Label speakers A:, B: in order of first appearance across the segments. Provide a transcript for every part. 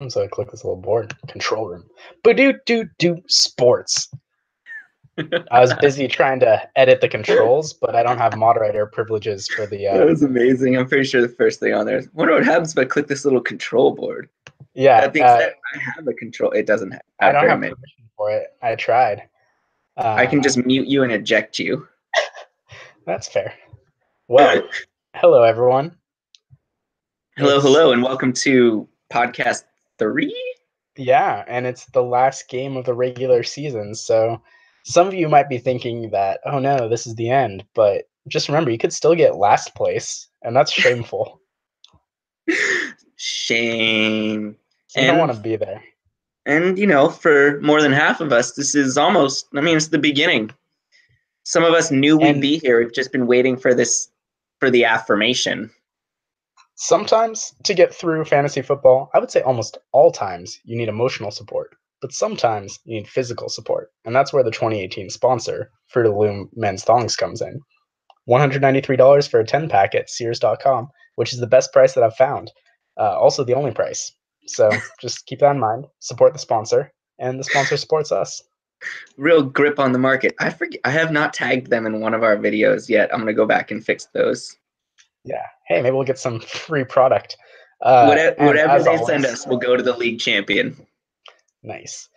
A: So I click this little board, control room. Ba-do-do-do, sports. I was busy trying to edit the controls, but I don't have moderator privileges for the.
B: That was amazing. I'm pretty sure the first thing on there is, wonder what happens if I click this little control board.
A: Yeah,
B: That being said, I have a control. It doesn't
A: I
B: have
A: don't
B: very
A: have
B: many.
A: permission for it. I tried.
B: I can just mute you and eject you.
A: That's fair. Well, hello everyone.
B: Hello, and welcome to podcast 3.
A: Yeah, and it's the last game of the regular season, so some of you might be thinking that, oh no, this is the end, but just remember, you could still get last place, and that's shameful.
B: Shame.
A: You don't want to be there.
B: And, for more than half of us, this is almost, it's the beginning. Some of us knew we'd be here. We've just been waiting for the affirmation.
A: Sometimes to get through fantasy football, I would say almost all times, you need emotional support. But sometimes you need physical support. And that's where the 2018 sponsor, Fruit of the Loom Men's Thongs, comes in. $193 for a 10-pack at Sears.com, which is the best price that I've found. Also the only price. So just keep that in mind. Support the sponsor, and the sponsor supports us.
B: Real grip on the market. I have not tagged them in one of our videos yet. I'm going to go back and fix those.
A: Yeah. Hey, maybe we'll get some free product.
B: Whatever they send us, we'll go to the league champion.
A: Nice.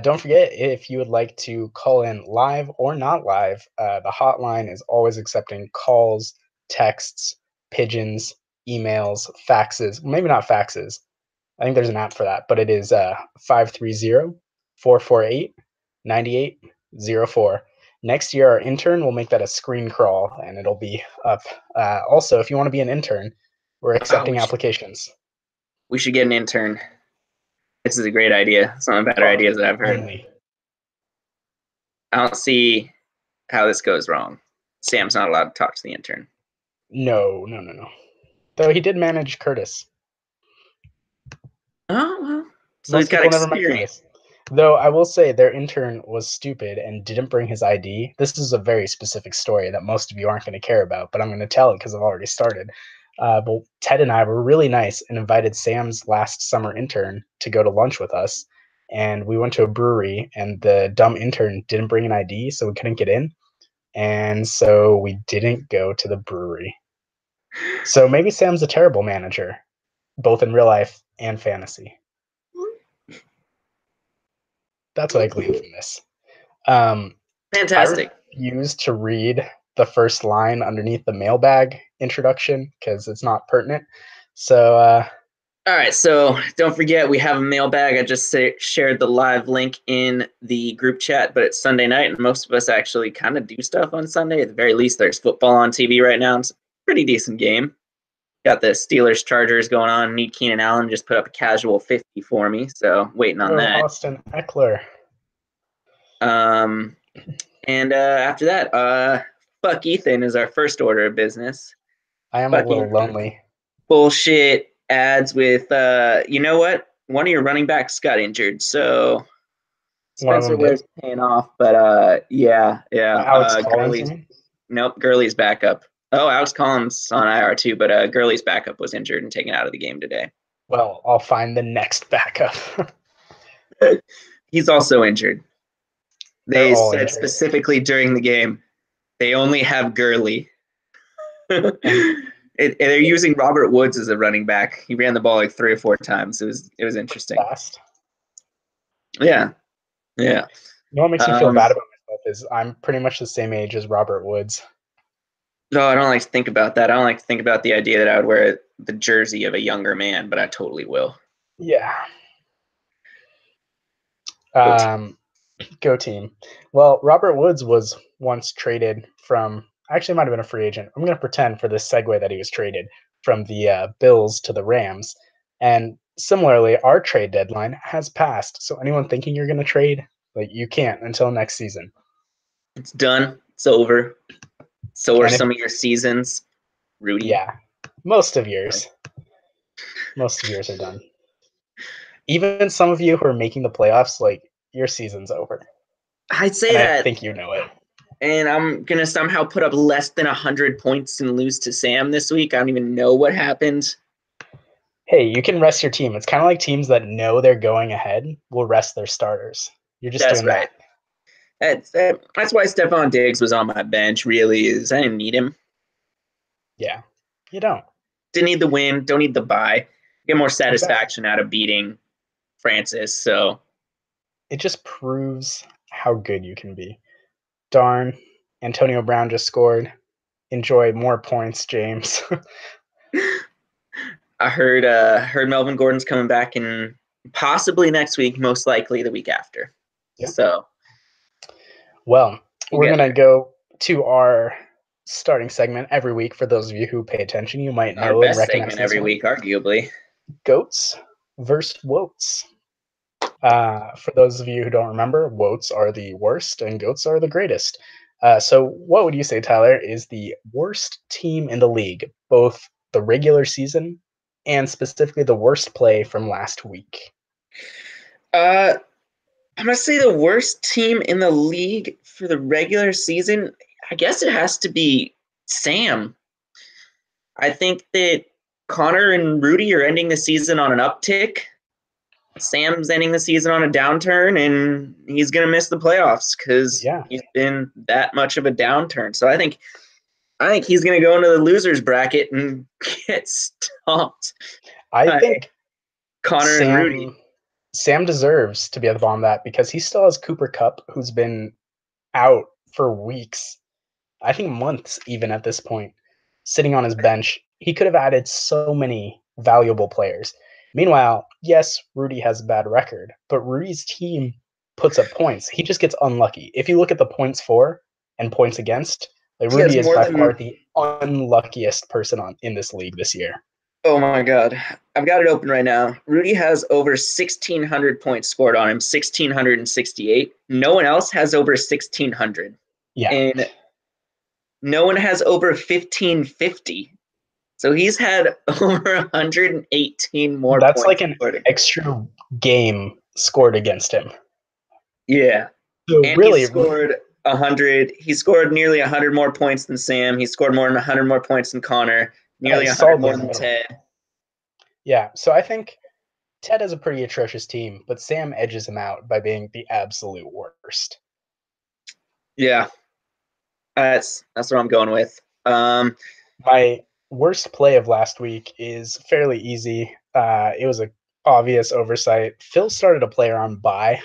A: Don't forget, if you would like to call in live or not live, the hotline is always accepting calls, texts, pigeons, emails, faxes. Maybe not faxes. I think there's an app for that, but it is 530-448-9804. Next year, our intern will make that a screen crawl, and it'll be up. Also, if you want to be an intern, we're accepting applications.
B: We should get an intern. This is a great idea. Some of the better ideas that I've heard. I don't see how this goes wrong. Sam's not allowed to talk to the intern.
A: No. Though he did manage Curtis.
B: Oh, well. So he's got experience.
A: Though I will say their intern was stupid and didn't bring his ID. This is a very specific story that most of you aren't going to care about, but I'm going to tell it because I've already started. But Ted and I were really nice and invited Sam's last summer intern to go to lunch with us. And we went to a brewery, and the dumb intern didn't bring an ID, so we couldn't get in. And so we didn't go to the brewery. So maybe Sam's a terrible manager, both in real life and fantasy. That's what I gleaned from this.
B: Fantastic.
A: I refuse to read the first line underneath the mailbag introduction because it's not pertinent. So,
B: all right. So don't forget, we have a mailbag. I just shared the live link in the group chat, but it's Sunday night, and most of us actually kind of do stuff on Sunday. At the very least, there's football on TV right now. It's a pretty decent game. Got the Steelers Chargers going on. Need Keenan Allen just put up a casual 50 for me, so waiting on that.
A: Austin Eckler.
B: And after that, fuck Ethan is our first order of business.
A: I am a little lonely.
B: Bullshit ads with, you know what? One of your running backs got injured, so Spencer Ware's paying off. But yeah.
A: Alex Collins.
B: Nope, Gurley's backup. Oh, Alex Collins on IR too, but Gurley's backup was injured and taken out of the game today.
A: Well, I'll find the next backup.
B: He's also injured. They said specifically during the game, they only have Gurley. They're using Robert Woods as a running back. He ran the ball like 3 or 4 times. It was interesting.
A: Fast.
B: Yeah.
A: You know what makes me feel bad about myself is I'm pretty much the same age as Robert Woods.
B: No, I don't like to think about that. I don't like to think about the idea that I would wear the jersey of a younger man, but I totally will.
A: Yeah. Go team. Well, Robert Woods was once traded from, actually might have been a free agent. I'm going to pretend for this segue that he was traded from the Bills to the Rams. And similarly, our trade deadline has passed. So anyone thinking you're going to trade, you can't until next season.
B: It's done. It's over. So are some of your seasons, Rudy.
A: Yeah, most of yours. Most of yours are done. Even some of you who are making the playoffs, your season's over.
B: I'd say that.
A: I think you know it.
B: And I'm going to somehow put up less than 100 points and lose to Sam this week. I don't even know what happened.
A: Hey, you can rest your team. It's kind of like teams that know they're going ahead will rest their starters. You're just
B: That's
A: doing
B: right.
A: that.
B: That's why Stephon Diggs was on my bench. Really, is I didn't need him.
A: Yeah, you don't.
B: Didn't need the win. Don't need the bye. Get more
A: Exactly.
B: satisfaction out of beating Francis. So
A: It just proves how good you can be. Darn, Antonio Brown just scored. Enjoy more points, James.
B: I heard Melvin Gordon's coming back in possibly next week, most likely the week after.
A: Yeah.
B: So
A: Well,
B: we'll
A: we're
B: get
A: going to
B: there.
A: go to our starting segment every week. For those of you who pay attention, you might
B: Our
A: know and
B: best
A: recognize
B: segment
A: this
B: every
A: one.
B: week, arguably.
A: Goats versus Woats. For those of you who don't remember, Woats are the worst and Goats are the greatest. So, what would you say, Tyler, is the worst team in the league, both the regular season and specifically the worst play from last week?
B: Uh, I'm gonna say the worst team in the league for the regular season. I guess it has to be Sam. I think that Connor and Rudy are ending the season on an uptick. Sam's ending the season on a downturn, and he's going to miss the playoffs because
A: Yeah,
B: he's been that much of a downturn. So I think he's going to go into the losers bracket and get stomped
A: I
B: by
A: think
B: Connor and Rudy.
A: Sam Sam deserves to be at the bottom of that because he still has Cooper Cup, who's been out for weeks, I think months even at this point, sitting on his bench. He could have added so many valuable players. Meanwhile, yes, Rudy has a bad record, but Rudy's team puts up points. He just gets unlucky. If you look at the points for and points against, like
B: He has
A: Rudy is
B: more
A: by
B: than
A: far the unluckiest person on in this league this year.
B: Oh my God. I've got it open right now. Rudy has over 1,600 points scored on him, 1,668. No one else has over 1,600.
A: Yeah,
B: And no one has over 1,550. So he's had over 118 more
A: that's like
B: points
A: an
B: scored.
A: extra game scored against him.
B: Yeah.
A: So
B: And he
A: really,
B: scored 100. He scored nearly 100 more points than Sam. He scored more than 100 more points than Connor, nearly 100
A: solidly
B: more
A: in the
B: than
A: middle.
B: Ted.
A: Yeah, so I think Ted has a pretty atrocious team, but Sam edges him out by being the absolute worst.
B: Yeah. That's what I'm going with.
A: My worst play of last week is fairly easy. It was a obvious oversight. Phil started a player on bye.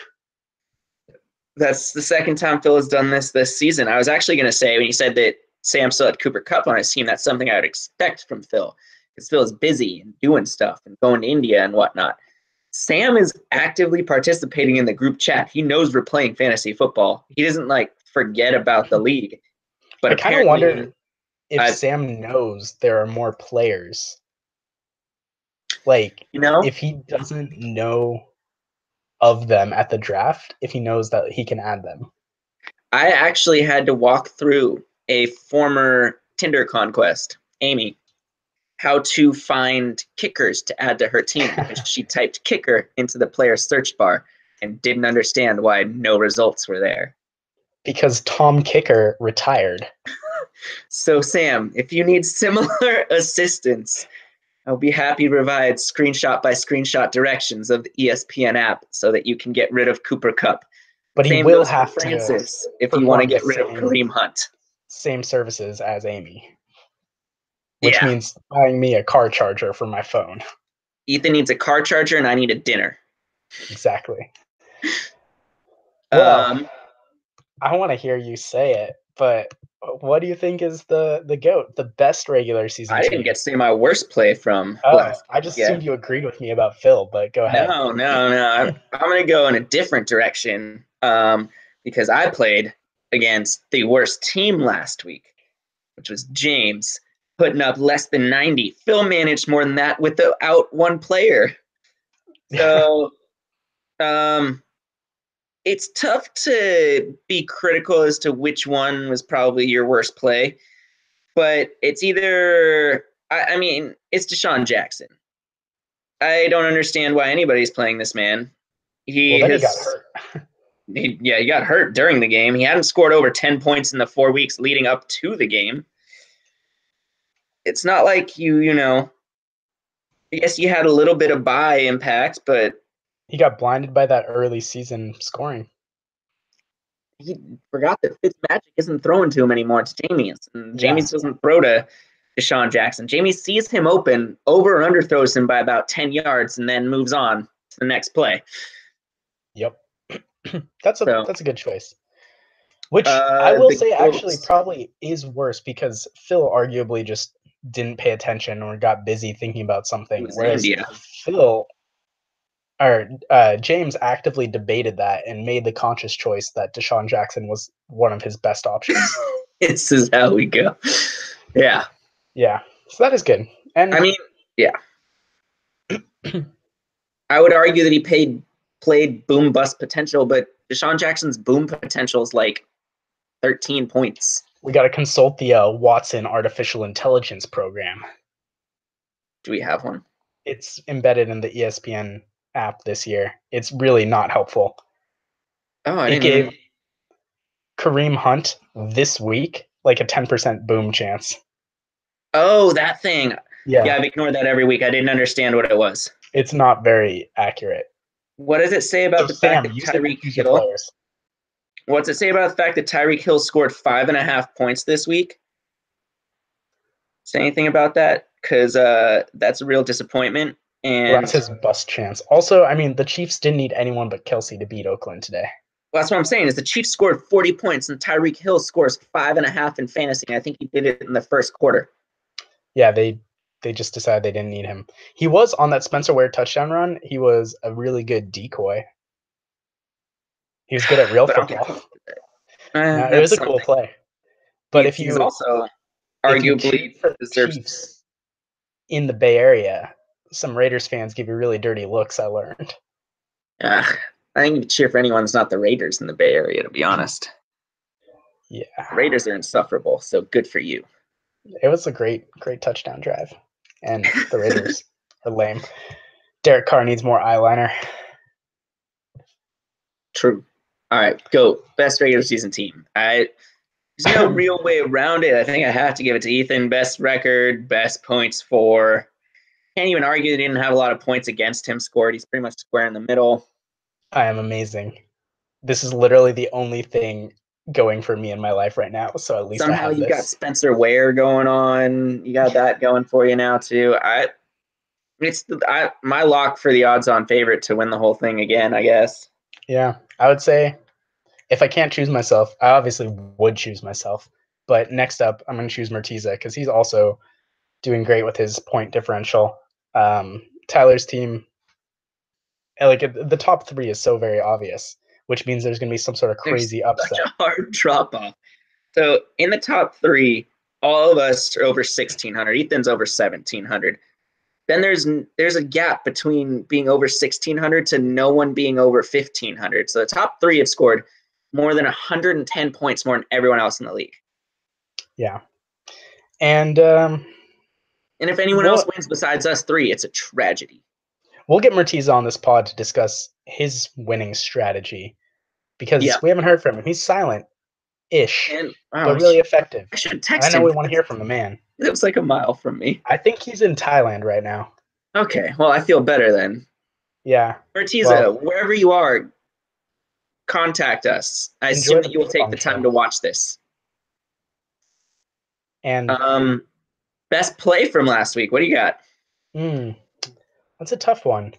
B: That's the second time Phil has done this season. I was actually going to say when you said that Sam still had Cooper Cup on his team, that's something I would expect from Phil because Phil is busy and doing stuff and going to India and whatnot. Sam is actively participating in the group chat. He knows we're playing fantasy football. He doesn't like forget about the league, but
A: I kind of wonder
B: apparently,
A: if
B: I
A: Sam knows there are more players. Like,
B: you know
A: if he doesn't know of them at the draft, if he knows that he can add them.
B: I actually had to walk through a former Tinder conquest, Amy, how to find kickers to add to her team because she typed kicker into the player search bar and didn't understand why no results were there.
A: Because Tom Kicker retired.
B: So, Sam, if you need similar assistance, I'll be happy to provide screenshot by screenshot directions of the ESPN app so that you can get rid of Cooper Cup.
A: But he
B: Same
A: will
B: goes for
A: have to
B: Francis if you want to
A: perform the
B: get rid of Kareem Hunt.
A: same services as Amy, which
B: Yeah,
A: means buying me a car charger for my phone.
B: Ethan needs a car charger and I need a dinner.
A: Exactly. Well,
B: Um,
A: I want to hear you say it, but what do you think is the goat, the best regular season
B: I didn't get
A: team?
B: to say my worst play from
A: Oh,
B: last
A: I
B: week
A: just assumed
B: yet.
A: you agreed with me about Phil, but go ahead.
B: No. I'm going to go in a different direction because I played against the worst team last week, which was James, putting up less than 90. Phil managed more than that without one player. So um, it's tough to be critical as to which one was probably your worst play, but it's either, I mean, it's Deshaun Jackson. I don't understand why anybody's playing this man.
A: Well,
B: He
A: then he got
B: has
A: hurt.
B: he got hurt during the game. He hadn't scored over 10 points in the 4 weeks leading up to the game. It's not like you guess you had a little bit of bye impact, but
A: He got blinded by that early season scoring.
B: he forgot that Fitzmagic isn't throwing to him anymore. It's Jameis, and
A: Yeah.
B: Jameis doesn't throw to Deshaun Jackson. Jameis sees him open, over or underthrows him by about 10 yards, and then moves on to the next play.
A: Yep. that's a
B: So,
A: that's a good choice. Which I will
B: the
A: say actually
B: Colts
A: probably is worse because Phil arguably just didn't pay attention or got busy thinking about something,
B: was
A: whereas
B: India.
A: Phil or James actively debated that and made the conscious choice that Deshaun Jackson was one of his best options.
B: This is how we go. Yeah.
A: Yeah, so that is good. And
B: I mean, yeah. I would argue that played boom bust potential, but Deshaun Jackson's boom potential is like 13 points.
A: we got to consult the Watson artificial intelligence program.
B: Do we have one?
A: It's embedded in the ESPN app this year. It's really not helpful.
B: Oh, I
A: It
B: didn't
A: gave
B: even.
A: Kareem Hunt this week like a 10% boom chance.
B: Oh, that thing.
A: Yeah,
B: Yeah, I've ignored that every week. I didn't understand what it was.
A: it's not very accurate.
B: What does it say about
A: So
B: the fact
A: Sam,
B: that
A: use it to
B: Tyreek
A: choose your
B: Hill?
A: players.
B: What's it say about the fact that Tyreek Hill scored 5.5 points this week? Say anything about that? Because that's a real disappointment.
A: Well, that's
B: And
A: his bust chance. Also, I mean, the Chiefs didn't need anyone but Kelsey to beat Oakland today.
B: well, that's what I'm saying is the Chiefs scored 40 points and Tyreek Hill scores 5.5 in fantasy. And I think he did it in the first quarter.
A: Yeah, they just decided they didn't need him. He was on that Spencer Ware touchdown run. He was a really good decoy. He was good at real
B: But I don't get
A: football.
B: comfortable with
A: No,
B: that.
A: it was
B: That's
A: a cool
B: something.
A: play. But
B: He's also
A: if you cheer
B: arguably
A: for the
B: deserves.
A: Chiefs in the Bay Area, some Raiders fans give you really dirty looks. I learned.
B: I think you cheer for anyone that's not the Raiders in the Bay Area, to be honest.
A: Yeah,
B: The Raiders are insufferable, so good for you.
A: it was a great touchdown drive, and the Raiders are lame. Derek Carr needs more eyeliner.
B: True. All right, go. Best regular season team. There's no real way around it. I think I have to give it to Ethan. Best record, best points for. Can't even argue they didn't have a lot of points against him scored. He's pretty much square in the middle.
A: I am amazing. This is literally the only thing going for me in my life right now. So at least I
B: Somehow
A: have
B: you got
A: this.
B: Spencer Ware going on. You got that going for you now too. My lock for the odds-on favorite to win the whole thing again, I guess.
A: Yeah, I would say if I can't choose myself, I obviously would choose myself. But next up, I'm going to choose Mertiza because he's also doing great with his point differential. Tyler's team, like the top three, is so very obvious, which means there's going to be some sort of
B: There's
A: crazy
B: such
A: upset.
B: a hard drop off. So in the top three, all of us are over 1,600. Ethan's over 1,700. Then there's a gap between being over 1,600 to no one being over 1,500. So the top three have scored more than 110 points more than everyone else in the league.
A: Yeah, and
B: And if anyone else wins besides us three, it's a tragedy.
A: we'll get Mertiza on this pod to discuss his winning strategy
B: Yeah.
A: because we haven't heard from him. He's silent-ish,
B: And
A: but
B: wow,
A: really effective.
B: I should
A: And I
B: text
A: know
B: him.
A: we want to hear from the man.
B: It was like a mile from me.
A: I think he's in Thailand right now.
B: Okay, well, I feel better then.
A: Yeah.
B: Martiza,
A: Well,
B: wherever you are, contact us. I assume
A: enjoy the
B: that you will
A: ping
B: take
A: pong
B: the time
A: show.
B: to watch this.
A: And
B: Best play from last week. What do you got?
A: that's a tough one.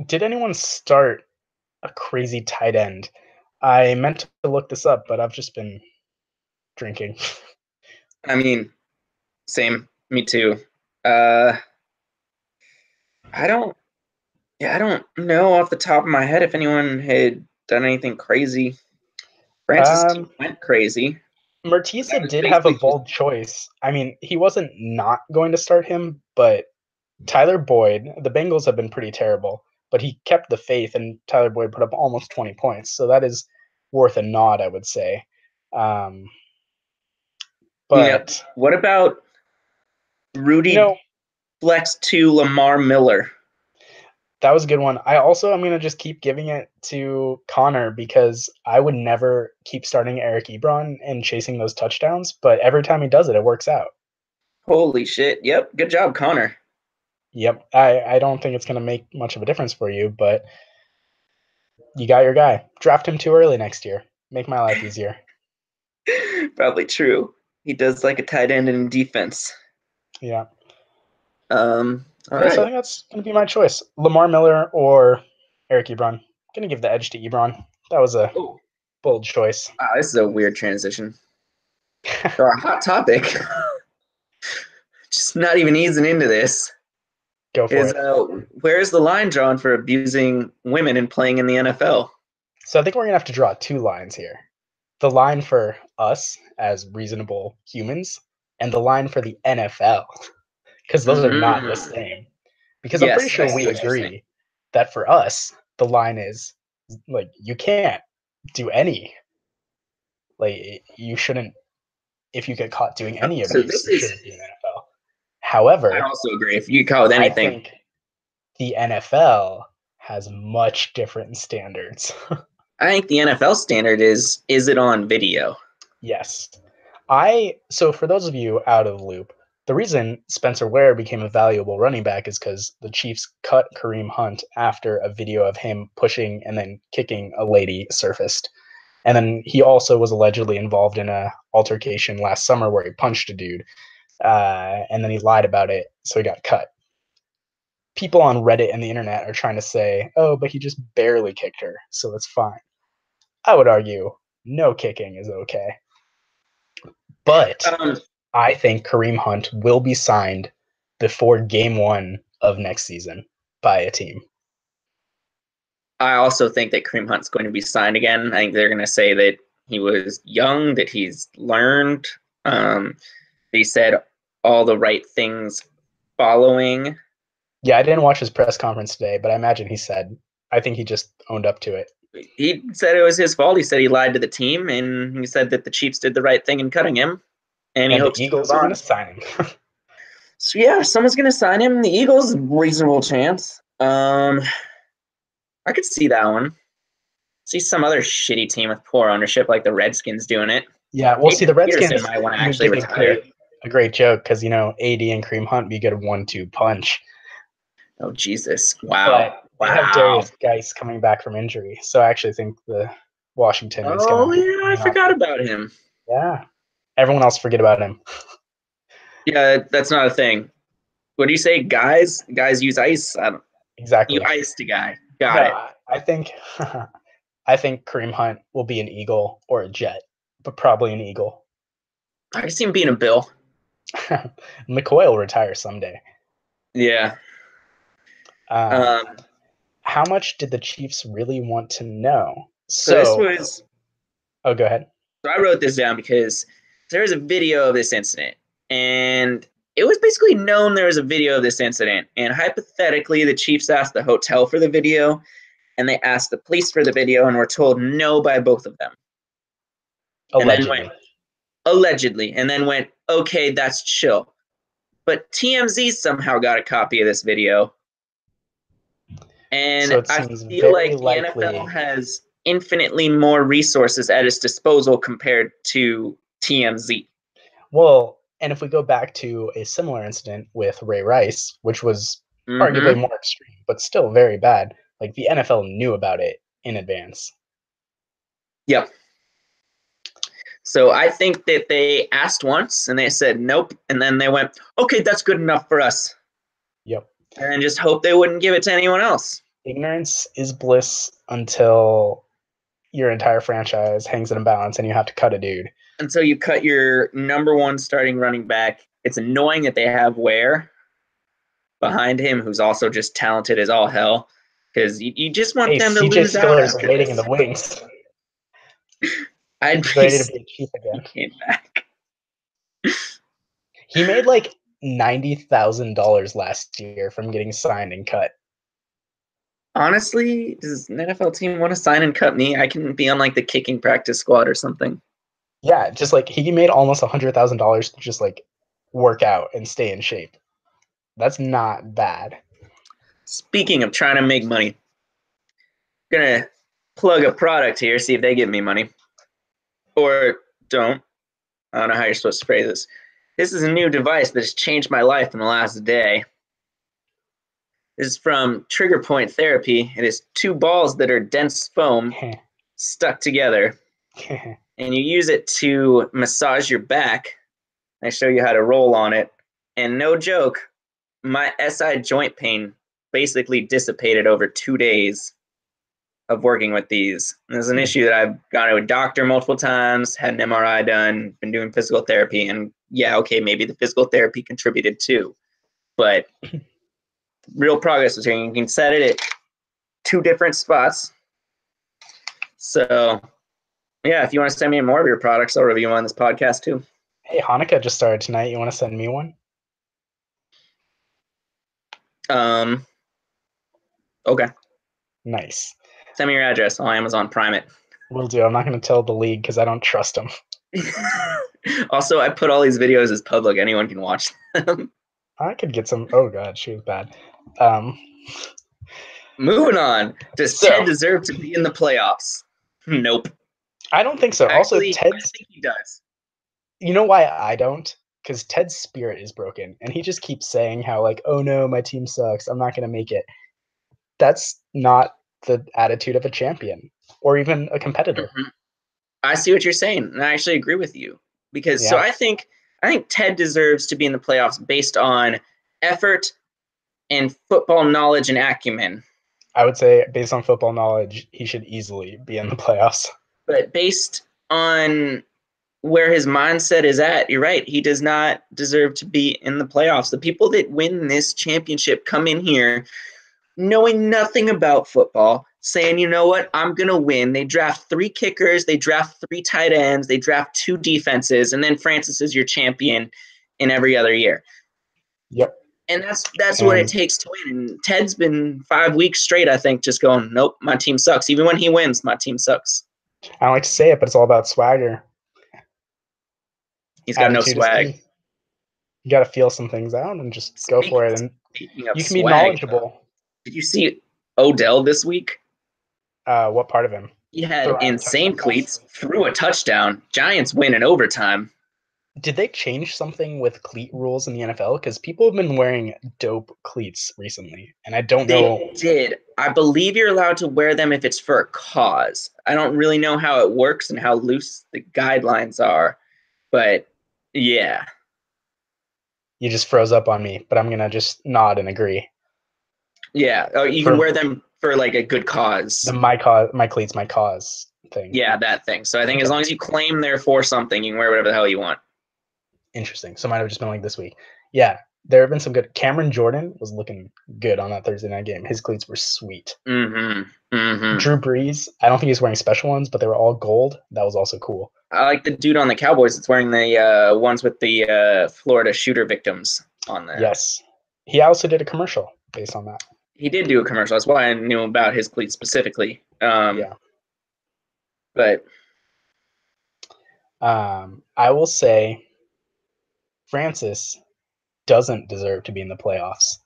A: Did anyone start a crazy tight end? I meant to look this up, but I've just been drinking.
B: I mean, same. Me too. Uh, I don't. Yeah, I don't know off the top of my head if anyone had done anything crazy. Francis team
A: Um,
B: went crazy. That
A: Martisa
B: was
A: did have a
B: basically just.
A: bold choice. I mean, he wasn't not going to start him, but Tyler Boyd, the Bengals have been pretty terrible, but he kept the faith, and Tyler Boyd put up almost 20 points. So that is worth a nod, I would say. Um, but,
B: What about
A: you
B: Rudy
A: know,
B: flex to Lamar Miller?
A: that was a good one. I also am going to just keep giving it to Connor because I would never keep starting Eric Ebron and chasing those touchdowns, but every time he does it, it works out.
B: Holy shit. Yep. Good job, Connor.
A: Yep. I don't think it's going to make much of a difference for you, but you got your guy. Draft him too early next year. Make my life easier.
B: Probably true. He does like a tight end in defense.
A: Yeah.
B: All
A: Yeah, so I
B: right.
A: think that's going to be my choice. Lamar Miller or Eric Ebron. I'm going to give the edge to Ebron. That was a
B: Oh,
A: bold choice.
B: wow, this is a weird transition. Or a hot topic. Just not even easing into this.
A: Go for
B: Is
A: it.
B: where's the line drawn for abusing women and playing in the NFL?
A: So I think we're going to have to draw two lines here. The line for us as reasonable humans and the line for the NFL, because those are not the
B: Mm,
A: same. Because I'm pretty
B: yes, I
A: sure
B: see
A: we
B: what you're saying.
A: agree that for us, the line is like, you can't do any, like, you shouldn't, if you get caught doing any
B: So
A: abuse,
B: this
A: you
B: is.
A: shouldn't be in the NFL.
B: I
A: However,
B: also agree. If you get caught with
A: I
B: anything,
A: think the NFL has much different standards.
B: I think the NFL standard is it on video?
A: Yes. So for those of you out of the loop, the reason Spencer Ware became a valuable running back is because the Chiefs cut Kareem Hunt after a video of him pushing and then kicking a lady surfaced. And then he also was allegedly involved in a altercation last summer where he punched a dude, and then he lied about it, so he got cut. People on Reddit and the internet are trying to say, "Oh, but he just barely kicked her, so it's fine." I would argue no kicking is okay. But
B: Um,
A: I think Kareem Hunt will be signed before game one of next season by a team.
B: I also think that Kareem Hunt's going to be signed again. I think they're going to say that he was young, that he's learned. He said all the right things following.
A: Yeah, I didn't watch his press conference today, but I imagine he said, I think he just owned up to it.
B: He said it was his fault. He said he lied to the team, and he said that the Chiefs did the right thing in cutting him, and he
A: And the
B: hopes to move
A: Eagles are going
B: on.
A: to sign him.
B: So yeah, someone's going to sign him. The Eagles, reasonable chance. I could see that one. See some other shitty team with poor ownership, like the Redskins, doing it.
A: Yeah, we'll see. The
B: Adrian Peterson
A: Redskins
B: might want to
A: would
B: actually
A: make
B: retire.
A: a great joke because AD and Kareem Hunt be good 1-2 punch,
B: Oh Jesus! Wow!
A: but they have
B: Wow!
A: Darius Geis coming back from injury, so I actually think the Washington is going
B: Oh
A: to
B: yeah, I
A: lean on
B: forgot
A: him.
B: about him.
A: Yeah, everyone else forget about him.
B: Yeah, that's not a thing. What do you say, guys? Guys use ice. You
A: Exactly.
B: iced a guy. Got
A: No,
B: it.
A: I think I think Kareem Hunt will be an Eagle or a Jet, but probably an Eagle.
B: I can see him being a Bill.
A: McCoy will retire someday.
B: Yeah.
A: Um,
B: Um,
A: how much did the Chiefs really want to know?
B: so this
A: So,
B: was.
A: oh, go ahead.
B: So I wrote this down because there was a video of this incident, and it was basically known there was a video of this incident. And hypothetically, the Chiefs asked the hotel for the video, and they asked the police for the video, and were told no by both of them. And then went
A: Allegedly.
B: allegedly, and then went, okay, that's chill. But TMZ somehow got a copy of this video,
A: So
B: and
A: it
B: I
A: seems
B: feel
A: very
B: like the NFL
A: likely.
B: has infinitely more resources at its disposal compared to TMZ.
A: Well, and if we go back to a similar incident with Ray Rice, which was arguably
B: Mm-hmm.
A: more extreme, but still very bad, like the NFL knew about it in advance.
B: Yep. So I think that they asked once and they said nope, and then they went, okay, that's good enough for us,
A: Yep.
B: and just hope they wouldn't give it to anyone else
A: Ignorance is bliss until your entire franchise hangs in a balance and you have to cut a dude.
B: until you cut your number one starting running back. It's annoying that they have Ware behind him, who's also just talented as all hell, because you just want
A: Hey,
B: them to
A: CJ
B: lose out
A: Spiller's
B: after
A: waiting in
B: this.
A: the wings.
B: I'd
A: He's
B: be
A: ready to be a Chief
B: he
A: again.
B: came back.
A: He made like $90,000 last year from getting signed and cut.
B: Honestly, does an NFL team want to sign and cut me? I can be on like the kicking practice squad or something.
A: Yeah, just like he made almost $100,000 to just like work out and stay in shape. That's not bad.
B: Speaking of trying to make money, gonna plug a product here, see if they give me money. Or don't. I don't know how you're supposed to phrase this. This is a new device that has changed my life in the last day. This is from Trigger Point Therapy. It is 2 balls that are dense foam stuck together, and you use it to massage your back. I show you how to roll on it, and no joke, my SI joint pain basically dissipated over 2 days of working with these. And there's an issue that I've gone to a doctor multiple times, had an MRI done, been doing physical therapy, and yeah, okay, maybe the physical therapy contributed too, but real progress was here. You can set it at 2 different spots. So yeah, if you want to send me more of your products, I'll review them on this podcast too.
A: Hey, Hanukkah just started tonight. You want to send me one?
B: Okay.
A: Nice.
B: Send me your address. I'll Amazon Prime it.
A: Will do. I'm not going to tell the league because I don't trust them.
B: Also, I put all these videos as public. Anyone can watch them.
A: I could get some. Oh god, she was bad.
B: Moving on. Does Ted deserve to be in the playoffs? Nope.
A: I don't think so.
B: Actually,
A: also, Ted.
B: I think he does.
A: You know why I don't? Because Ted's spirit is broken, and he just keeps saying how like, "Oh no, my team sucks. I'm not going to make it." That's not the attitude of a champion or even a competitor.
B: Mm-hmm. I see what you're saying, and I actually agree with you because so I think Ted deserves to be in the playoffs based on effort and football knowledge and acumen.
A: I would say based on football knowledge, he should easily be in the playoffs.
B: But based on where his mindset is at, you're right. He does not deserve to be in the playoffs. The people that win this championship come in here knowing nothing about football, saying, you know what, I'm going to win. They draft 3 kickers, they draft 3 tight ends, they draft 2 defenses, and then Francis is your champion in every other year.
A: Yep.
B: And that's what it takes to win. And Ted's been 5 weeks straight, I think, just going, nope, my team sucks. Even when he wins, my team sucks.
A: I don't like to say it, but it's all about swagger.
B: He's got no swag.
A: You got to feel some things out and just go for it. And
B: speaking of
A: you can
B: swag,
A: be knowledgeable.
B: Did you see Odell this week?
A: What part of him?
B: He had insane cleats, threw a touchdown. Giants win in overtime.
A: Did they change something with cleat rules in the NFL? Because people have been wearing dope cleats recently, and I don't know.
B: They did. I believe you're allowed to wear them if it's for a cause. I don't really know how it works and how loose the guidelines are, but yeah.
A: You just froze up on me, but I'm going to just nod and agree.
B: Yeah. Oh, you can wear them for like a good cause.
A: My cleats, my cause thing.
B: Yeah, that thing. So I think as long as you claim they're for something, you can wear whatever the hell you want.
A: Interesting. So it might have just been like this week. Yeah, there have been some good. Cameron Jordan was looking good on that Thursday night game. His cleats were sweet.
B: Mm-hmm. Mm-hmm.
A: Drew Brees, I don't think he was wearing special ones, but they were all gold. That was also cool.
B: I like the dude on the Cowboys that's wearing the ones with the Florida shooter victims on there.
A: Yes. He also did a commercial based on that.
B: He did do a commercial. That's why I knew about his cleats specifically.
A: Yeah.
B: But
A: I will say Francis doesn't deserve to be in the playoffs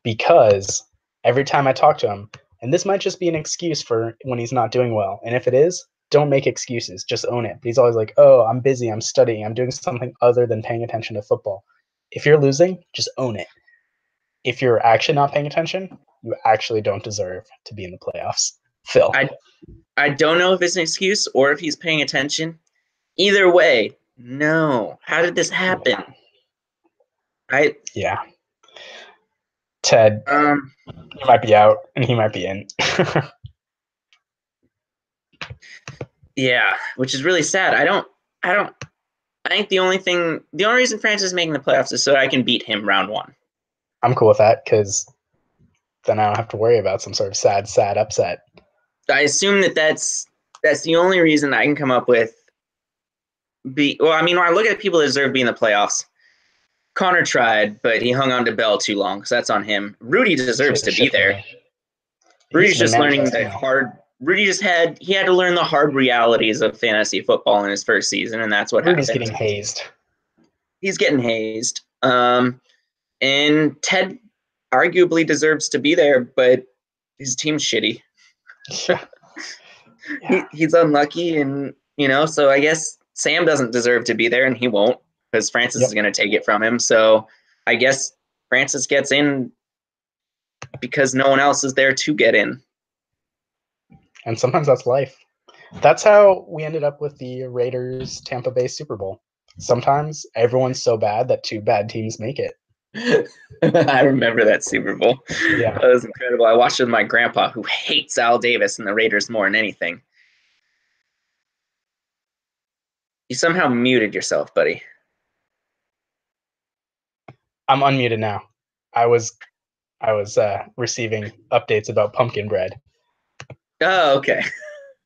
A: because every time I talk to him, and this might just be an excuse for when he's not doing well, and if it is, don't make excuses, just own it. But he's always like, oh, I'm busy, I'm studying, I'm doing something other than paying attention to football. If you're losing, just own it. If you're actually not paying attention, you actually don't deserve to be in the playoffs. Phil.
B: I don't know if it's an excuse or if he's paying attention. Either way, no. How did this happen?
A: Yeah. Ted, he might be out and he might be in.
B: Yeah, which is really sad. I think the only reason Francis is making the playoffs is so I can beat him round 1.
A: I'm cool with that because then I don't have to worry about some sort of sad upset.
B: I assume that's the only reason I can come up with. When I look at people that deserve to be in the playoffs, Connor tried, but he hung on to Bell too long, so that's on him. Rudy deserves to be there. Rudy's just learning the hard. Rudy had to learn the hard realities of fantasy football in his first season, and that's what happened.
A: Rudy's getting hazed.
B: He's getting hazed. And Ted arguably deserves to be there, but his team's shitty.
A: Yeah.
B: He's unlucky, and so I guess Sam doesn't deserve to be there, and he won't. because Francis
A: Yep.
B: is going to take it from him. So I guess Francis gets in because no one else is there to get in.
A: And sometimes that's life. That's how we ended up with the Raiders Tampa Bay Super Bowl. Sometimes everyone's so bad that two bad teams make it.
B: I remember that Super Bowl.
A: Yeah.
B: That was incredible. I watched it with my grandpa, who hates Al Davis and the Raiders more than anything. You somehow muted yourself, buddy.
A: I'm unmuted now. I was receiving updates about pumpkin bread.
B: Oh, okay.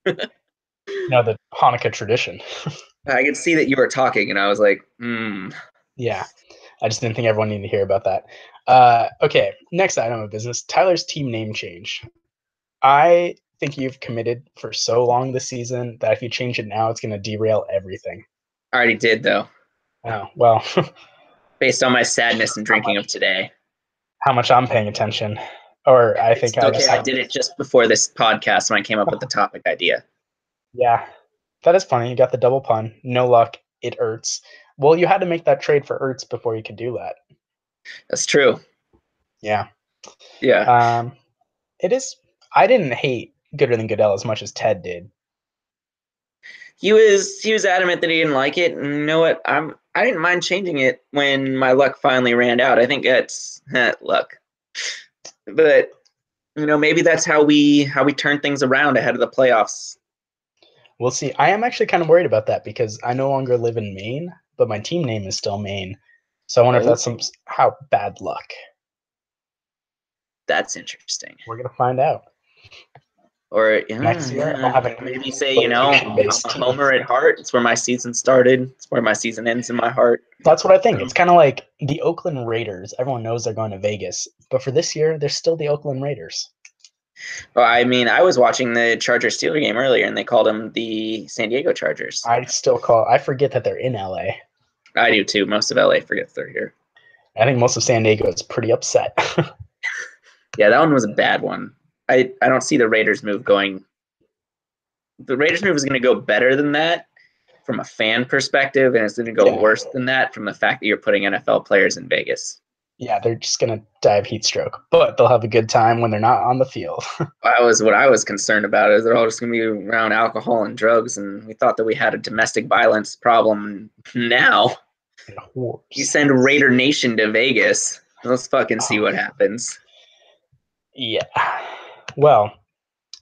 A: The Hanukkah tradition.
B: I could see that you were talking, and I was like,
A: Yeah. I just didn't think everyone needed to hear about that. Okay, next item of business, Tyler's team name change. I think you've committed for so long this season that if you change it now, it's going to derail everything.
B: I already did, though,
A: Oh, well,
B: based on my sadness and drinking of today.
A: how much I'm paying attention. Or I
B: It's
A: think I
B: okay.
A: just
B: I did it just before this podcast when I came up with the topic idea.
A: Yeah, that is funny. You got the double pun. No luck. It hurts. Well, you had to make that trade for Ertz before you could do that.
B: That's true.
A: Yeah.
B: Yeah.
A: It is. I didn't hate Gooder Than Goodell as much as Ted did.
B: He was adamant that he didn't like it, and you know what? I didn't mind changing it when my luck finally ran out. I think that's luck, but maybe that's how we turn things around ahead of the playoffs.
A: We'll see. I am actually kind of worried about that because I no longer live in Maine, but my team name is still Maine. So I wonder if that's somehow bad luck.
B: That's interesting.
A: We're gonna find out.
B: Or
A: Next year, I'll have a
B: maybe say, I'm
A: location-based
B: a
A: team.
B: homer at heart. It's where my season started. It's where my season ends in my heart.
A: That's what I think. It's kind of like the Oakland Raiders. Everyone knows they're going to Vegas, but for this year, they're still the Oakland Raiders.
B: Well, I mean, I was watching the Chargers-Steelers game earlier, and they called them the San Diego Chargers.
A: I forget that they're in LA.
B: I do too. Most of LA forgets they're here.
A: I think most of San Diego is pretty upset.
B: Yeah, that one was a bad one. I don't see the Raiders move going. The Raiders move is going to go better than that from a fan perspective, and it's going to go worse than that from the fact that you're putting NFL players in Vegas.
A: Yeah, they're just going to die of heat stroke, but they'll have a good time when they're not on the field.
B: What I was concerned about is they're all just going to be around alcohol and drugs, and we thought that we had a domestic violence problem. Now you send Raider Nation to Vegas. Let's fucking see what happens.
A: Yeah. Well,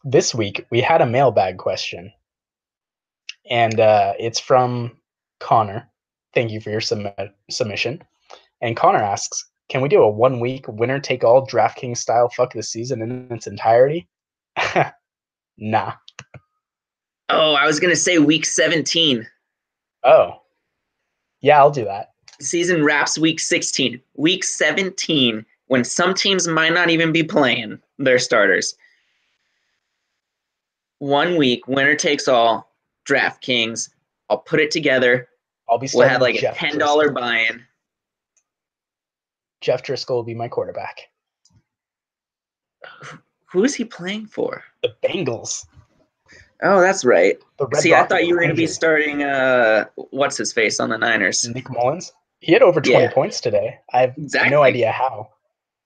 A: this week we had a mailbag question, and it's from Connor. Thank you for your submission. And Connor asks, can we do a 1 week winner take all DraftKings style fuck the season in its entirety? Nah.
B: Oh, I was going to say week 17.
A: Oh. Yeah, I'll do that.
B: The season wraps week 16. Week 17, when some teams might not even be playing their starters. 1 week, winner takes all, DraftKings. I'll put it together. We'll have like a $10 buy-in.
A: Jeff Driscoll will be my quarterback.
B: Who is he playing for?
A: The Bengals.
B: Oh, that's right. See, I thought you were going to be
A: injured.
B: starting what's his face on the Niners.
A: Nick Mullins. He had over 20 points today. I have no idea how,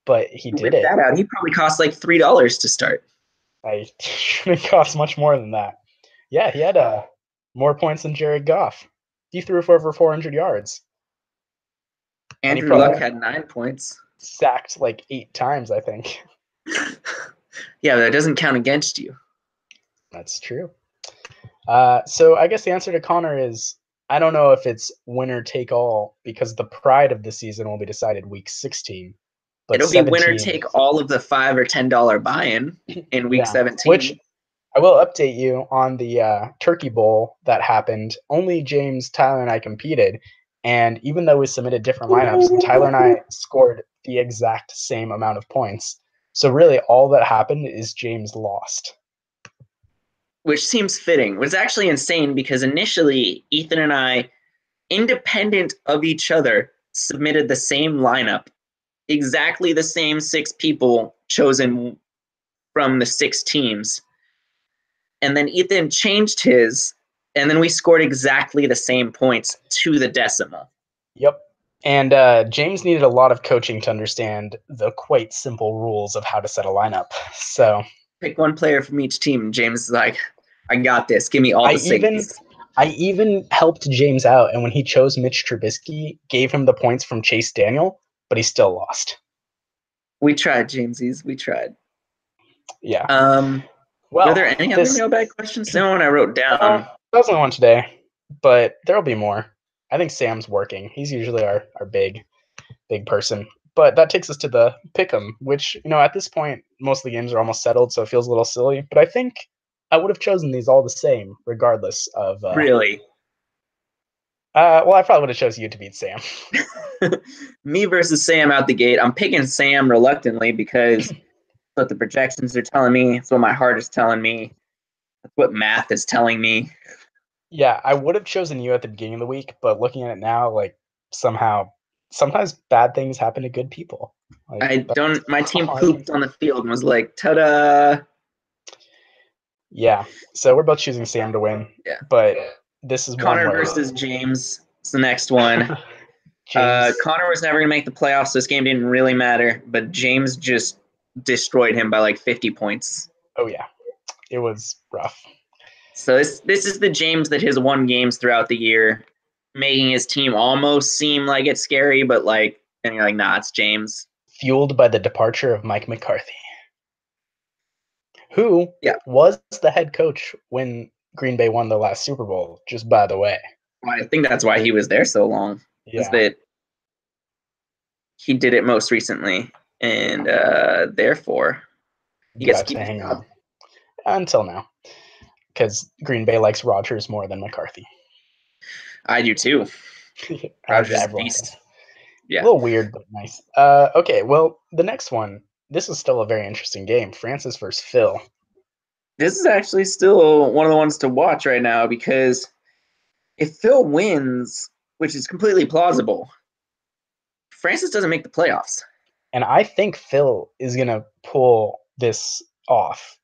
A: but he did it.
B: That out. He probably cost like $3 to start.
A: It cost much more than that. Yeah, he had more points than Jared Goff. He threw for over 400 yards.
B: Andrew Luck had 9 points.
A: Sacked like 8 times, I think.
B: Yeah, that doesn't count against you.
A: That's true. So I guess the answer to Connor is I don't know if it's winner take all because the pride of the season will be decided week 16.
B: But it'll be winner take all of the $5 or $10 buy-in in week 17.
A: Which I will update you on the Turkey Bowl that happened. Only James, Tyler, and I competed. And even though we submitted different lineups, Tyler and I scored the exact same amount of points. So really all that happened is James lost.
B: Which seems fitting. It was actually insane because initially Ethan and I, independent of each other, submitted the same lineup. Exactly the same 6 people chosen from the 6 teams. And then Ethan changed his, and then we scored exactly the same points to the decimal.
A: Yep. And James needed a lot of coaching to understand the quite simple rules of how to set a lineup. So
B: Pick one player from each team. James is like, I got this. Give me all
A: I
B: the
A: even
B: safeties.
A: I even helped James out, and when he chose Mitch Trubisky, gave him the points from Chase Daniel, but he still lost.
B: We tried, Jamesies. We tried.
A: Yeah.
B: Were
A: Well,
B: there any other
A: this
B: mailbag questions? The one I wrote down.
A: that was only one today, but there'll be more. I think Sam's working. He's usually our big person. But that takes us to the pick'em, which at this point most of the games are almost settled, so it feels a little silly. But I think I would have chosen these all the same, regardless of.
B: Really?
A: Well, I probably would have chosen you to beat Sam.
B: Me versus Sam out the gate. I'm picking Sam reluctantly because that's what the projections are telling me. It's what my heart is telling me. That's what math is telling me.
A: Yeah, I would have chosen you at the beginning of the week, but looking at it now, like somehow, sometimes bad things happen to good people. Like
B: I
A: that's
B: don't. My team
A: all I can
B: pooped
A: say.
B: on the field and was like, "Ta-da!"
A: Yeah, so we're both choosing Sam to win,
B: Yeah.
A: but this is one
B: Connor
A: where
B: versus James. It's the next one.
A: James.
B: Connor was never going to make the playoffs. This game didn't really matter, but James just destroyed him by like 50 points.
A: Oh yeah, it was rough.
B: So this is the James that has won games throughout the year, making his team almost seem like it's scary, but like, and you're like, nah, it's James.
A: Fueled by the departure of Mike McCarthy, who
B: Yeah,
A: was the head coach when Green Bay won the last Super Bowl. Just by the way.
B: well, I think that's why he was there so long. Is
A: Yeah,
B: that he did it most recently, and therefore he gets to
A: got
B: keep
A: to
B: his
A: hang
B: job.
A: on until now because Green Bay likes Rodgers more than McCarthy.
B: I do too.
A: As
B: Rogers is a
A: everyone
B: beast.
A: does. A
B: Yeah,
A: little weird, but nice. Okay, well, the next one. This is still a very interesting game. Francis versus Phil.
B: this is actually still one of the ones to watch right now because if Phil wins, which is completely plausible, Francis doesn't make the playoffs.
A: And I think Phil is going to pull this off.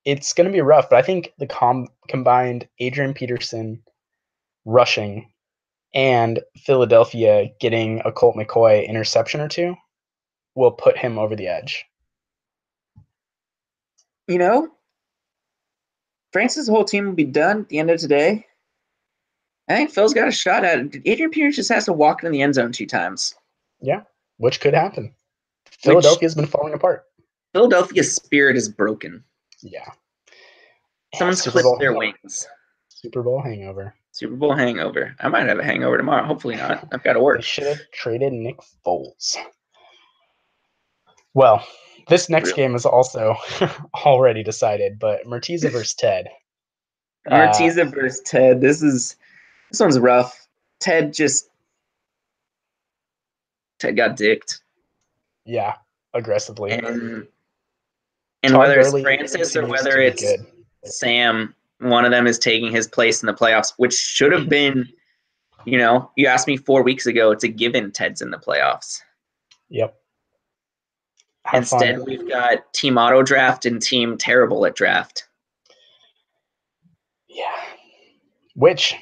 A: It's going to be rough, but I think the combined Adrian Peterson rushing and Philadelphia getting a Colt McCoy interception or two will put him over the edge.
B: You know, Francis' whole team will be done at the end of today. I think Phil's got a shot at it. Adrian Peterson just has to walk in the end zone 2 times,
A: Yeah, which could happen.
B: which
A: Philadelphia's been falling apart.
B: Philadelphia's spirit is broken.
A: Yeah.
B: Someone's
A: Super
B: clipped
A: Bowl
B: their wings.
A: Super Bowl hangover.
B: Super Bowl hangover. I might have a hangover tomorrow. Hopefully not. I've got to
A: They
B: work.
A: should have traded Nick Foles. Well, this next
B: Really.
A: game is also already decided, but Murtiza versus Ted. Uh,
B: Martiza versus Ted. This one's rough. Ted got dicked.
A: yeah, aggressively.
B: And
A: Todd
B: whether it's
A: Gurley
B: Francis or
A: continues
B: whether
A: to be
B: it's
A: good.
B: Sam, one of them is taking his place in the playoffs, which should have been, you asked me 4 weeks ago, it's a given Ted's in the playoffs.
A: Yep. Have
B: Instead,
A: fun.
B: we've got team auto draft and team terrible at draft.
A: Yeah. Which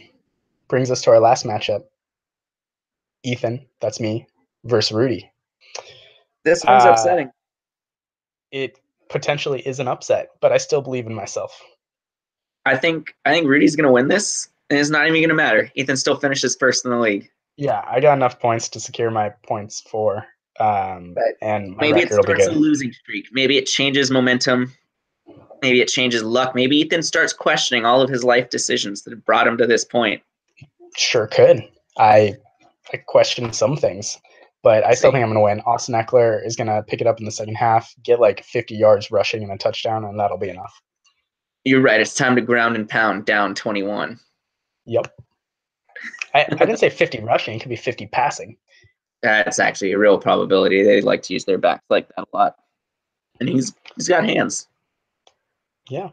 A: brings us to our last matchup. Ethan, that's me, versus Rudy.
B: This one's
A: Uh,
B: upsetting.
A: it potentially is an upset, but I still believe in myself.
B: I think Rudy's going to win this, and it's not even going to matter. Ethan still finishes first in the league.
A: Yeah, I got enough points to secure my points for,
B: But
A: and my
B: maybe it
A: record will be
B: starts a
A: good.
B: losing streak. Maybe it changes momentum. Maybe it changes luck. Maybe Ethan starts questioning all of his life decisions that have brought him to this point.
A: Sure could. I I question some things, but I still
B: See,
A: think I'm going to win. Austin Eckler is going to pick it up in the second half, get like 50 yards rushing and a touchdown, and that'll be enough.
B: you're right. It's time to ground and pound down 21.
A: Yep. I didn't say 50 rushing. It could be 50 passing.
B: That's actually a real probability. They like to use their backs like that a lot. And he's got hands.
A: Yeah.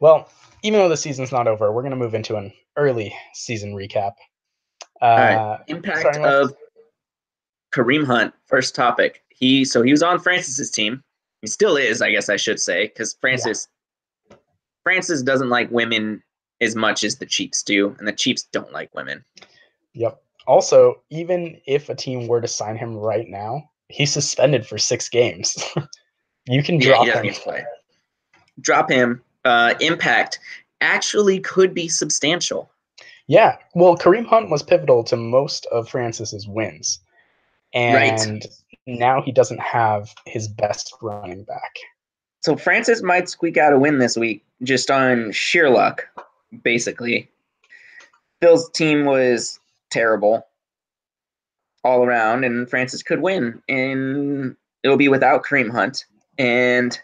A: Well, even though the season's not over, we're going to move into an early season recap.
B: All right. Impact
A: Starting with,
B: of Kareem Hunt, first topic. He was on Francis's team. He still is, I guess I should say, because
A: yeah,
B: Francis doesn't like women as much as the Chiefs do, and the Chiefs don't like women.
A: yep. Also, even if a team were to sign him right now, he's suspended for 6 games. You can
B: Yeah, he
A: drop
B: doesn't
A: him.
B: get to play. Drop him. Impact actually could be substantial.
A: Yeah, well, Kareem Hunt was pivotal to most of Francis's wins,
B: Right.
A: and now he doesn't have his best running back.
B: So Francis might squeak out a win this week just on sheer luck, basically. Phil's team was terrible all around, and Francis could win, and it'll be without Kareem Hunt. And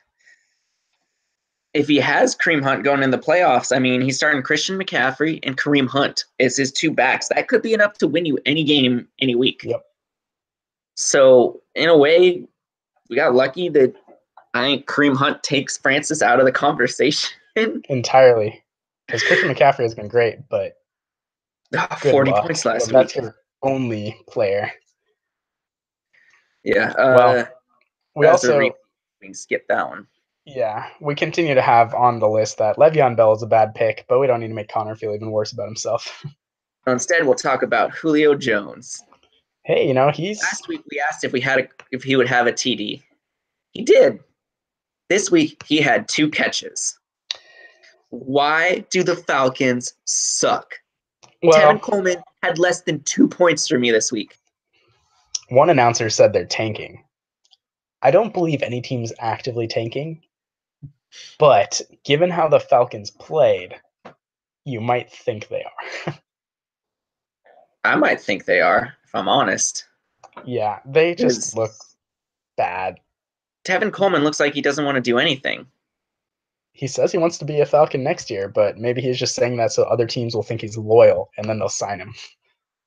B: if he has Kareem Hunt going in the playoffs, I mean, he's starting Christian McCaffrey and Kareem Hunt as his two backs. That could be enough to win you any game, any week.
A: Yep.
B: So, in a way, we got lucky that I think Kareem Hunt takes Francis out of the conversation.
A: Entirely. Because Christian McCaffrey has been great, but good
B: 40
A: luck
B: points
A: when
B: last
A: that's
B: week.
A: your only player.
B: Yeah.
A: Well, we
B: That's a replay.
A: also,
B: We can skip that one.
A: yeah, we continue to have on the list that Le'Veon Bell is a bad pick, but we don't need to make Connor feel even worse about himself.
B: Instead, we'll talk about Julio Jones.
A: Hey, he's
B: Last week we asked if he would have a TD. He did. This week he had 2 catches. Why do the Falcons suck?
A: well.
B: Tevin Coleman had less than 2 points for me this week.
A: One announcer said they're tanking. I don't believe any team's actively tanking, but given how the Falcons played, you might think they are.
B: I might think they are, if I'm honest.
A: Yeah, they just
B: Because
A: look bad.
B: Tevin Coleman looks like he doesn't want to do anything.
A: He says he wants to be a Falcon next year, but maybe he's just saying that so other teams will think he's loyal and then they'll sign him.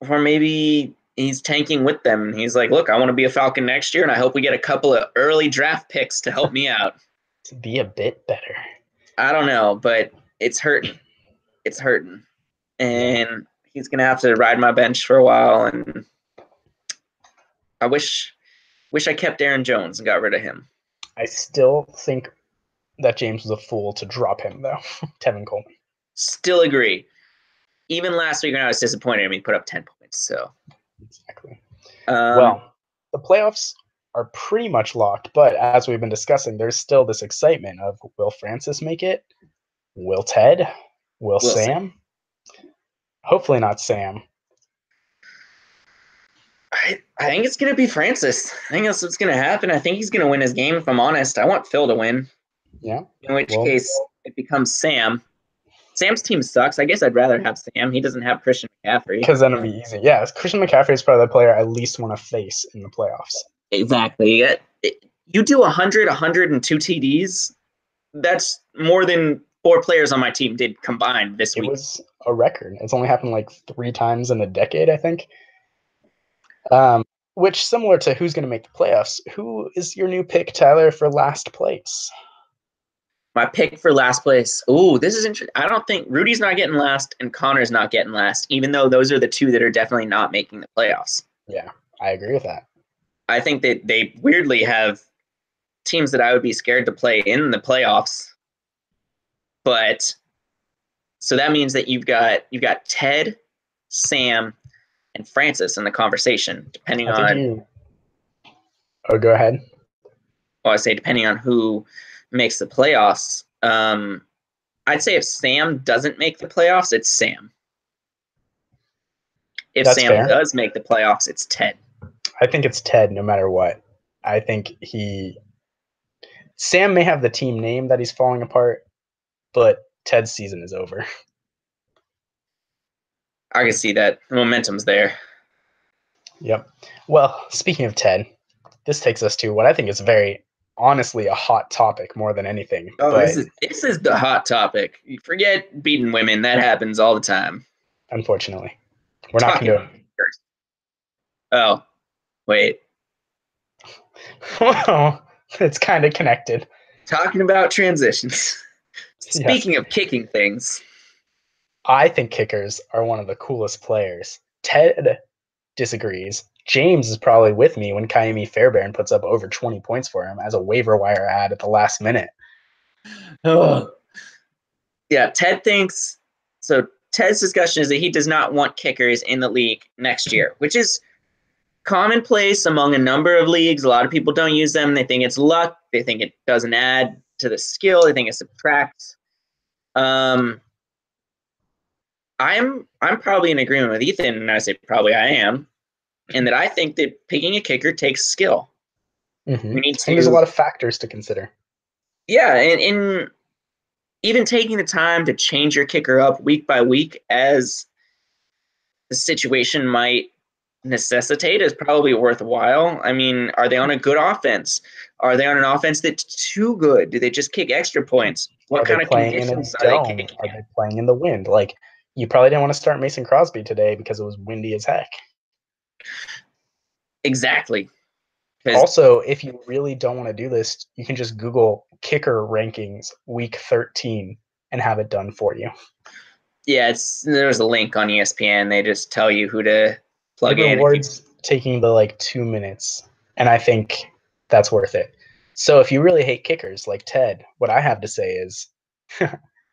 B: Or maybe he's tanking with them. He's like, look, I want to be a Falcon next year, and I hope we get a couple of early draft picks to help me out.
A: To be a bit better.
B: I don't know, but it's hurting. It's hurting. And he's going to have to ride my bench for a while. And I wish I kept Aaron Jones and got rid of him.
A: I still think that James was a fool to drop him, though. Tevin Coleman.
B: Still agree. Even last week when I was disappointed, he put up 10 points. So
A: Exactly.
B: um,
A: Well, the playoffs are pretty much locked, but as we've been discussing, there's still this excitement of will Francis make it? Will Ted? Will
B: we'll see.
A: Sam? Hopefully not Sam.
B: I think it's going to be Francis. I think that's what's going to happen. I think he's going to win his game, if I'm honest. I want Phil to win.
A: Yeah.
B: In which
A: Well,
B: case, it becomes Sam. Sam's team sucks. I guess I'd rather have Sam. He doesn't have Christian McCaffrey.
A: because then it'll be easy. Yeah, Christian McCaffrey is probably the player I least want to face in the playoffs.
B: Exactly. You do 100, 102 TDs. That's more than 4 players on my team did combined this
A: It
B: week.
A: was a record. It's only happened like 3 times in a decade, I think. Which, similar to who's going to make the playoffs, who is your new pick, Tyler, for last place?
B: My pick for last place. Ooh, this is interesting. I don't think Rudy's not getting last and Connor's not getting last, even though those are the 2 that are definitely not making the playoffs.
A: Yeah, I agree with that.
B: I think that they weirdly have teams that I would be scared to play in the playoffs. But so that means that you've got Ted, Sam, and Francis in the conversation, depending
A: I think
B: on
A: you. Oh, go ahead.
B: well, I say depending on who makes the playoffs. I'd say if Sam doesn't make the playoffs, it's Sam. If
A: That's
B: Sam
A: fair.
B: does make the playoffs, it's Ted.
A: I think it's Ted no matter what. I think Sam may have the team name that he's falling apart, but Ted's season is over.
B: I can see that. The momentum's there.
A: Yep. Well, speaking of Ted, this takes us to what I think is very honestly a hot topic more than anything.
B: Oh,
A: But
B: this is the hot topic. You forget beating women. That happens all the time.
A: unfortunately, we're not
B: Talking
A: going
B: about first. Oh, wait.
A: to. It's kind of connected.
B: Talking about transitions.
A: Yes.
B: Speaking of kicking things,
A: I think kickers are one of the coolest players. Ted disagrees. James is probably with me when Kaimi Fairbairn puts up over 20 points for him as a waiver wire ad at the last minute.
B: oh, yeah, Ted thinks so. Ted's discussion is that he does not want kickers in the league next year, which is commonplace among a number of leagues. A lot of people don't use them. They think it's luck. They think it doesn't add to the skill. They think it subtracts. I'm probably in agreement with Ethan, and I say probably I am, in that I think that picking a kicker takes skill.
A: Mm-hmm.
B: We need
A: I think there's a
B: to,
A: lot of factors to consider.
B: yeah, and even taking the time to change your kicker up week by week as the situation might necessitate is probably worthwhile. I mean, are they on a good offense? Are they on an offense that's too good? Do they just kick extra points? What
A: Are they
B: kind of
A: playing in a
B: conditions are they
A: dome?
B: kicking
A: Are
B: in?
A: they playing in the wind? Like, you probably didn't want to start Mason Crosby today because it was windy as heck.
B: Exactly. Because
A: Also, if you really don't want to do this, you can just Google kicker rankings week 13 and have it done for you.
B: yeah, there's a link on ESPN. They just tell you who to
A: It
B: plug in. If you
A: rewards taking the like 2 minutes, and I think that's worth it. So if you really hate kickers like Ted, what I have to say is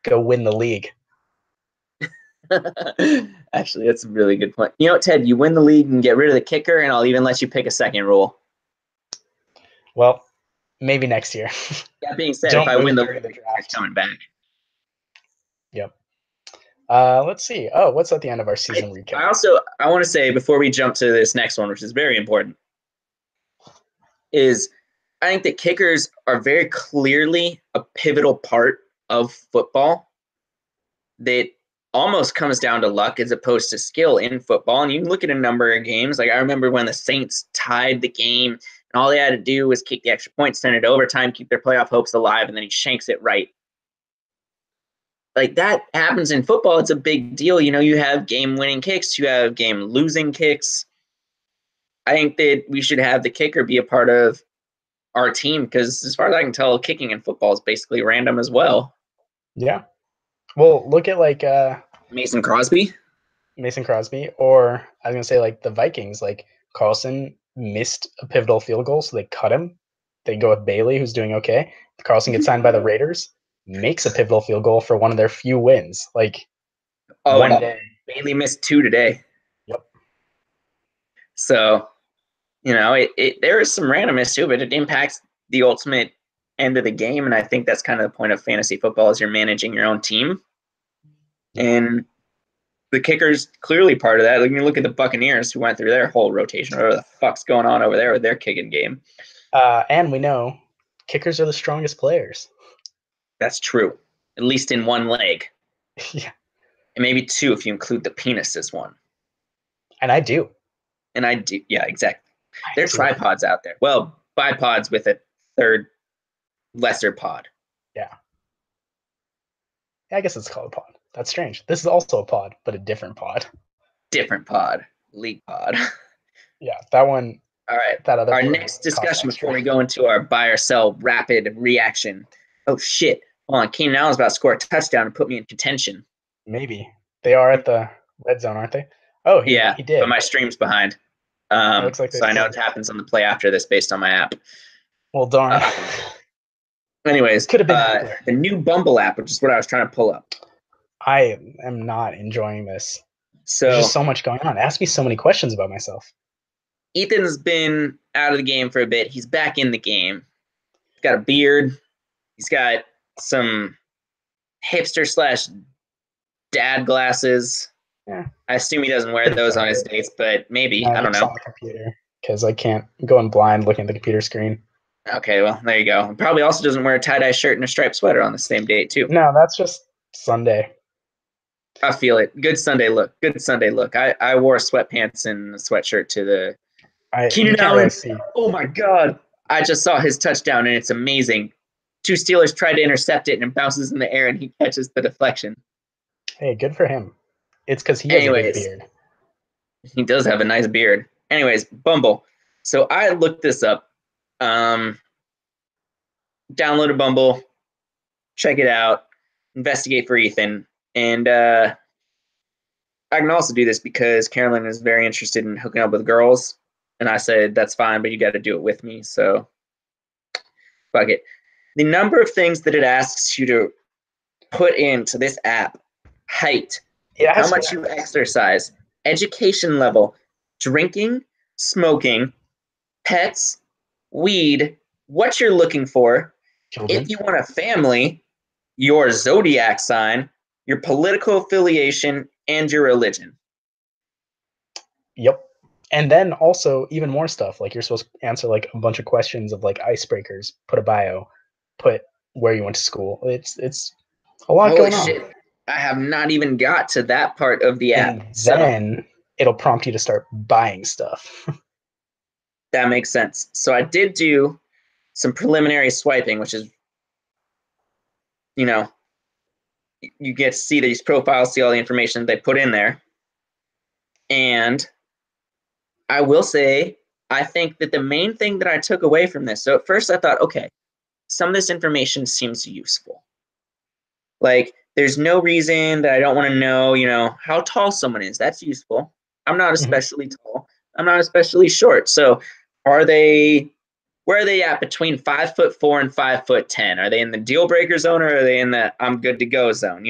A: go win the league.
B: actually, that's a really good point. You know what, Ted? You win the league and get rid of the kicker, and I'll even let you pick a second rule.
A: Well, maybe next year.
B: That being said, if
A: Don't
B: I win
A: move
B: the
A: during the
B: league, it's
A: draft.
B: coming back.
A: Yep. Let's see. Oh, what's at the end of our
B: I,
A: season recap?
B: I want to say before we jump to this next one, which is very important, is I think that kickers are very clearly a pivotal part of football that almost comes down to luck as opposed to skill in football. And you can look at a number of games. Like I remember when the Saints tied the game and all they had to do was kick the extra point, send it to overtime, keep their playoff hopes alive, and then he shanks it right. Like that happens in football. It's a big deal. You know, you have game winning kicks, you have game losing kicks. I think that we should have the kicker be a part of our team because, as far as I can tell, kicking in football is basically random as well.
A: Yeah. Well, look at like
B: Mason Crosby.
A: Mason Crosby, or I was gonna say like the Vikings. Like Carlson missed a pivotal field goal, so they cut him. They go with Bailey, who's doing okay. Carlson gets signed by the Raiders, makes a pivotal field goal for one of their few wins. Like
B: Oh,
A: one
B: and
A: day.
B: Bailey missed 2 today.
A: Yep.
B: So, you know, there is some randomness to it, but it impacts the ultimate end of the game. And I think that's kind of the point of fantasy football is you're managing your own team.
A: Yeah.
B: And the kicker's clearly part of that. Like, you look at the Buccaneers who went through their whole rotation. Whatever the fuck's going on over there with their kicking game.
A: And we know kickers are the strongest players.
B: That's true, at least in one leg.
A: Yeah.
B: And maybe 2 if you include the penis as one.
A: And I do.
B: And I do, yeah, exactly.
A: I
B: There are
A: do.
B: tripods out there. Well, bipods with a third lesser pod.
A: Yeah. I guess it's called a pod. That's strange. This is also a pod, but a different pod.
B: Different pod, league pod.
A: Yeah, that one,
B: All right.
A: that other
B: Our
A: pod
B: next
A: costs
B: discussion before
A: extra.
B: we go into our buy or sell rapid reaction. Oh shit! Hold on, Keenan Allen's about to score a touchdown and put me in contention.
A: Maybe they are at the red zone, aren't they? Oh,
B: Yeah,
A: he
B: but
A: did.
B: my stream's behind.
A: It looks like they
B: So I know
A: scored.
B: it happens on the play after this based on my app.
A: Well, darn.
B: Anyways,
A: Could have been cooler.
B: the new Bumble app, which is what I was trying to pull up.
A: I am not enjoying this. There's
B: So
A: just so much going on. Ask me so many questions about myself.
B: Ethan's been out of the game for a bit. He's back in the game. He's got a beard. He's got some hipster slash dad glasses.
A: Yeah,
B: I assume he doesn't wear
A: pretty
B: those on his
A: standard.
B: dates, but maybe.
A: I
B: I don't
A: just
B: know.
A: on the computer because I can't go in blind looking at the computer screen.
B: Okay, well, there you go. Probably also doesn't wear a tie-dye shirt and a striped sweater on the same date, too.
A: No, that's just Sunday.
B: I feel it. Good Sunday look. Good Sunday look. I wore sweatpants and a sweatshirt to the
A: You
B: Keenan
A: can't really
B: Allen.
A: see.
B: Oh, my God. I just saw his touchdown, and it's amazing. 2 Steelers tried to intercept it, and it bounces in the air, and he catches the deflection.
A: Hey, good for him. It's because he has a big
B: Anyways,
A: beard.
B: he does have a nice beard. Anyways, Bumble. So I looked this up. Downloaded Bumble, check it out, investigate for Ethan. And I can also do this because Carolyn is very interested in hooking up with girls. And I said, that's fine, but you got to do it with me. So fuck it. The number of things that it asks you to put into this app: height,
A: It
B: how
A: has
B: much you exercise, education level, drinking, smoking, pets, weed, what you're looking for, if
A: children.
B: you want a family, your zodiac sign, your political affiliation, and your religion.
A: Yep. And then also even more stuff. Like you're supposed to answer like a bunch of questions of like icebreakers, put a bio, put where you went to school. It's a lot
B: Holy
A: going on.
B: shit. I have not even got to that part of the app.
A: And
B: So
A: then it'll prompt you to start buying stuff.
B: that makes sense. So I did do some preliminary swiping, which is, you know, you get to see these profiles, see all the information they put in there. And I will say, I think that the main thing that I took away from this, so at first I thought, okay, some of this information seems useful. Like, there's no reason that I don't want to know, how tall someone is. That's useful. I'm not
A: Mhm.
B: especially tall. I'm not especially short. So, are they? Where are they at between 5'4" and 5'10"? Are they in the deal breaker zone or are they in the I'm good to go zone?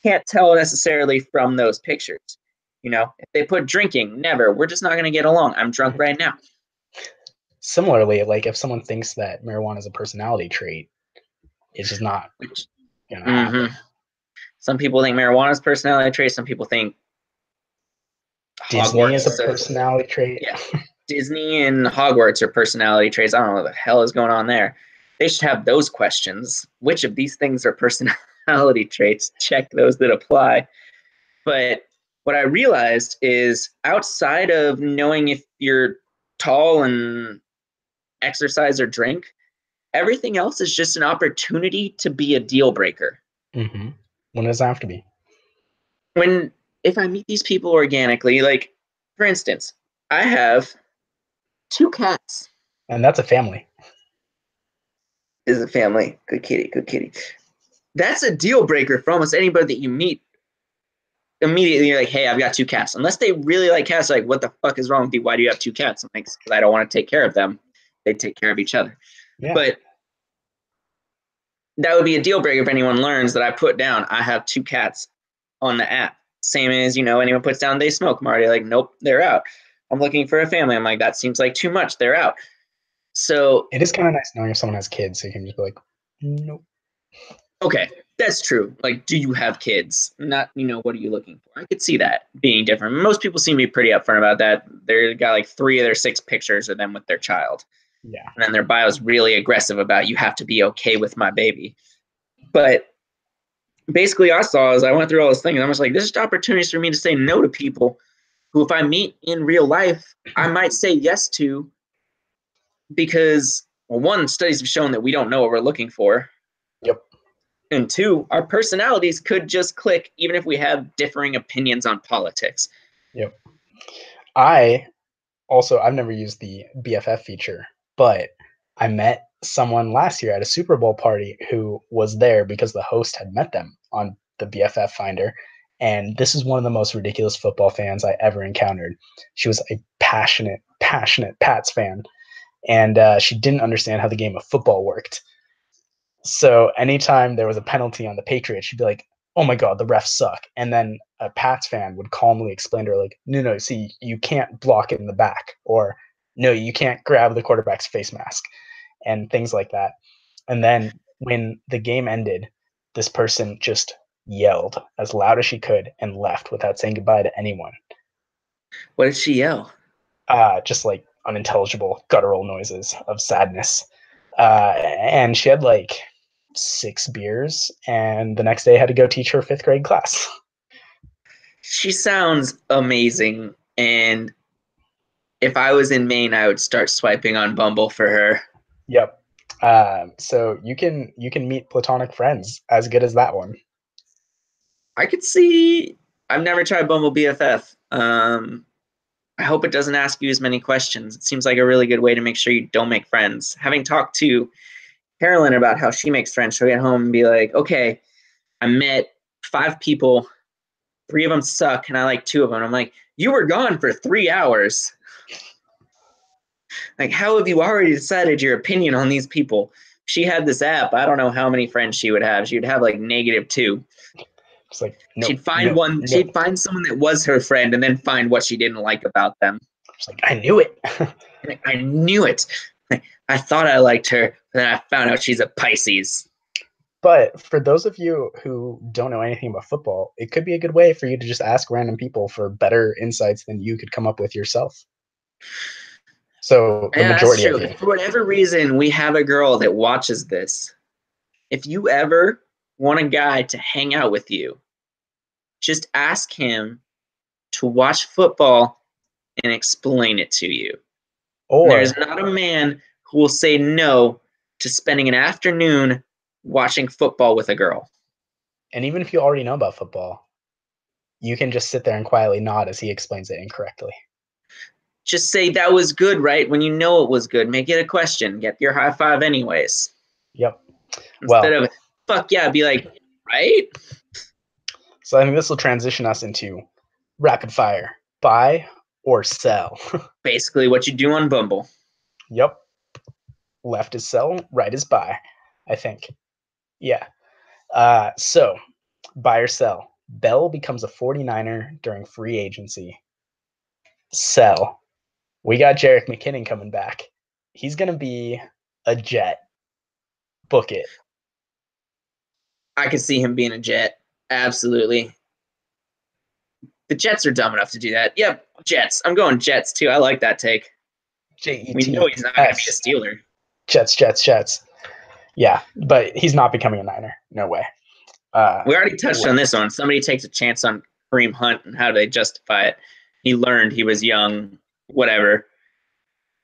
B: Can't tell necessarily from those pictures. If they put drinking, never. We're just not going to get along. I'm drunk
A: Mhm.
B: right now.
A: Similarly, like if someone thinks that marijuana is a personality trait, it's just not
B: Which,
A: gonna
B: hmm
A: happen.
B: some people think marijuana is personality trait. Some people think
A: Disney is a
B: Hogwarts.
A: personality trait.
B: Yeah, Disney and Hogwarts are personality traits. I don't know what the hell is going on there. They should have those questions. Which of these things are personality traits? Check those that apply. But what I realized is outside of knowing if you're tall and exercise or drink, everything else is just an opportunity to be a deal breaker.
A: Hmm. When does it have to be?
B: When if I meet these people organically, like for instance, I have two cats.
A: And that's a family.
B: Is a family. Good kitty, good kitty. That's a deal breaker for almost anybody that you meet. Immediately, you're like, hey, I've got two cats. Unless they really like cats, like, what the fuck is wrong with you? Why do you have two cats? I'm like, because I don't want to take care of them. They take care of each other.
A: Yeah.
B: But that would be a deal breaker if anyone learns that I put down, I have two cats on the app. Same as, anyone puts down they smoke. I'm already like, nope, they're out. I'm looking for a family. I'm like, that seems like too much. They're out. So
A: It is kind of nice knowing if someone has kids, so you can just be like, nope.
B: okay, that's true. Like, do you have kids? Not, what are you looking for? I could see that being different. Most people seem to be pretty upfront about that. They've got like 3 of their 6 pictures of them with their child.
A: Yeah.
B: And then their bio is really aggressive about you have to be okay with my baby. But basically, I saw as I went through all this thing, and I was like, this is opportunities for me to say no to people who, if I meet in real life, I might say yes to because, well, one, studies have shown that we don't know what we're looking for.
A: Yep.
B: And 2, our personalities could just click even if we have differing opinions on politics.
A: Yep. I I've never used the BFF feature, but I met someone last year at a Super Bowl party who was there because the host had met them on the BFF Finder. And this is one of the most ridiculous football fans I ever encountered. She was a passionate Pats fan, and she didn't understand how the game of football worked. So anytime there was a penalty on the Patriots, she'd be like, "Oh my god, the refs suck." And then a Pats fan would calmly explain to her, like, "No, see, you can't block it in the back," or "No, you can't grab the quarterback's face mask," and things like that. And then when the game ended, this person just yelled as loud as she could and left without saying goodbye to anyone.
B: What did she yell?
A: Just like unintelligible guttural noises of sadness. And she had like 6 beers, and the next day had to go teach her fifth grade class.
B: She sounds amazing. And if I was in Maine, I would start swiping on Bumble for her.
A: Yep. So you can meet platonic friends as good as that one.
B: I could see. I've never tried Bumble BFF. I hope it doesn't ask you as many questions. It seems like a really good way to make sure you don't make friends. Having talked to Carolyn about how she makes friends, she'll get home and be like, okay, I met 5 people, 3 of them suck, and I like 2 of them. I'm like, you were gone for 3 hours. Like, how have you already decided your opinion on these people? She had this app. I don't know how many friends she would have. She would have like -2.
A: It's like, nope,
B: She'd find
A: nope,
B: one.
A: nope.
B: She'd find someone that was her friend, and then find what she didn't like about them.
A: It's like, I knew it.
B: I knew it. I thought I liked her, but then I found out she's a Pisces.
A: But for those of you who don't know anything about football, it could be a good way for you to just ask random people for better insights than you could come up with yourself. So the
B: Yeah, that's
A: majority
B: true.
A: of
B: If
A: you.
B: for whatever reason we have a girl that watches this, if you ever want a guy to hang out with you, just ask him to watch football and explain it to you. And there's
A: Or,
B: not a man who will say no to spending an afternoon watching football with a girl.
A: and even if you already know about football, you can just sit there and quietly nod as he explains it incorrectly.
B: Just say that was good, right? When you know it was good, make it a question. Get your high five anyways.
A: Yep.
B: Instead
A: Well,
B: of fuck yeah, be like, right?
A: so I think this will transition us into rapid fire. Buy or sell.
B: Basically what you do on Bumble.
A: Yep. Left is sell, right is buy, I think. Yeah. So buy or sell. Bell becomes a 49er during free agency. Sell. We got Jerick McKinnon coming back. He's going to be a Jet. Book it.
B: I could see him being a Jet. Absolutely. The Jets are dumb enough to do that. Yep, Jets. I'm going Jets too. I like that take. We know he's not going to be a
A: Jets.
B: Steeler.
A: Jets, Jets, Jets. Yeah, but he's not becoming a Niner. No way.
B: We already touched on this
A: Left.
B: one. Somebody takes a chance on Kareem Hunt and how do they justify it? He learned he was young, whatever.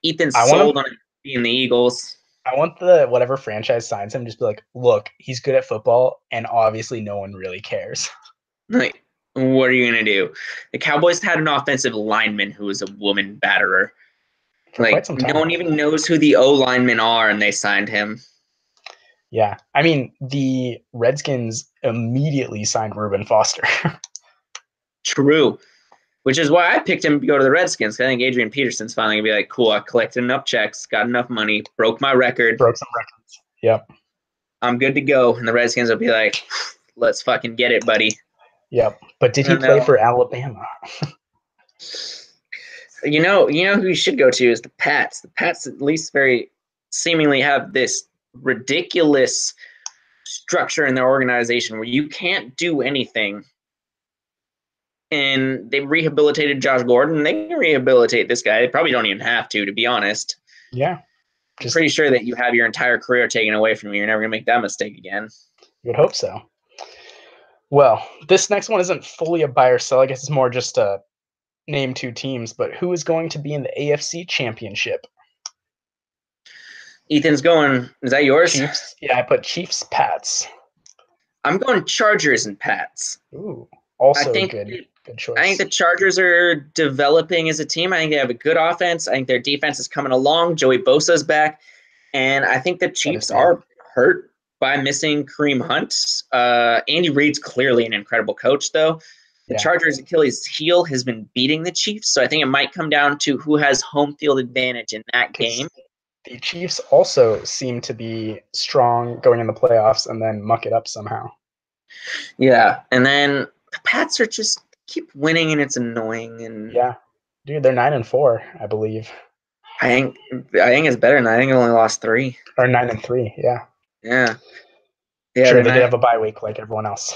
B: Ethan
A: I want him.
B: sold on it being the Eagles.
A: I want the whatever franchise signs him just be like, look, he's good at football, and obviously no one really cares.
B: Like, what are you going to do? The Cowboys had an offensive lineman who was a woman batterer.
A: For quite
B: Like,
A: some
B: no
A: time.
B: one even knows who the O linemen are, and they signed him.
A: Yeah, I mean the Redskins immediately signed Reuben Foster.
B: True. Which is why I picked him to go to the Redskins. I think Adrian Peterson's finally going to be like, cool, I collected enough checks, got enough money, broke my record.
A: Broke some records. Yep.
B: I'm good to go. And the Redskins will be like, let's fucking get it, buddy.
A: Yep. But did he
B: And
A: play for Alabama?
B: who you should go to is the Pats. The Pats at least very seemingly have this ridiculous structure in their organization where you can't do anything. And they rehabilitated Josh Gordon. They can rehabilitate this guy. They probably don't even have to be honest.
A: Yeah.
B: I'm
A: Just
B: pretty sure that you have your entire career taken away from you. You're never going to make that mistake again.
A: you would hope so. Well, this next one isn't fully a buy or sell. I guess it's more just a name two teams, but who is going to be in the AFC Championship?
B: Ethan's going. Is that yours?
A: Chiefs. Yeah, I put Chiefs, Pats.
B: I'm going Chargers and Pats.
A: Ooh,
B: I
A: also a
B: think
A: good
B: I think
A: choice.
B: the Chargers are developing as a team. I think they have a good offense. I think their defense is coming along. Joey Bosa's back, and I think the
A: That is
B: Chiefs
A: big.
B: are hurt by missing Kareem Hunt. Andy Reid's clearly an incredible coach, though. The
A: Yeah.
B: Chargers' Achilles heel has been beating the Chiefs, so I think it might come down to who has home field advantage in that
A: Because
B: game.
A: the Chiefs also seem to be strong going in the playoffs and then muck it up somehow.
B: Yeah, and then the Pats are just keep winning, and it's annoying. And
A: Yeah. Dude, they're 9-4, I believe.
B: I think it's better than that. I think it only lost 3.
A: Or 9-3, yeah.
B: Yeah, yeah,
A: True,
B: they're
A: they did
B: not.
A: have a bye week like everyone else.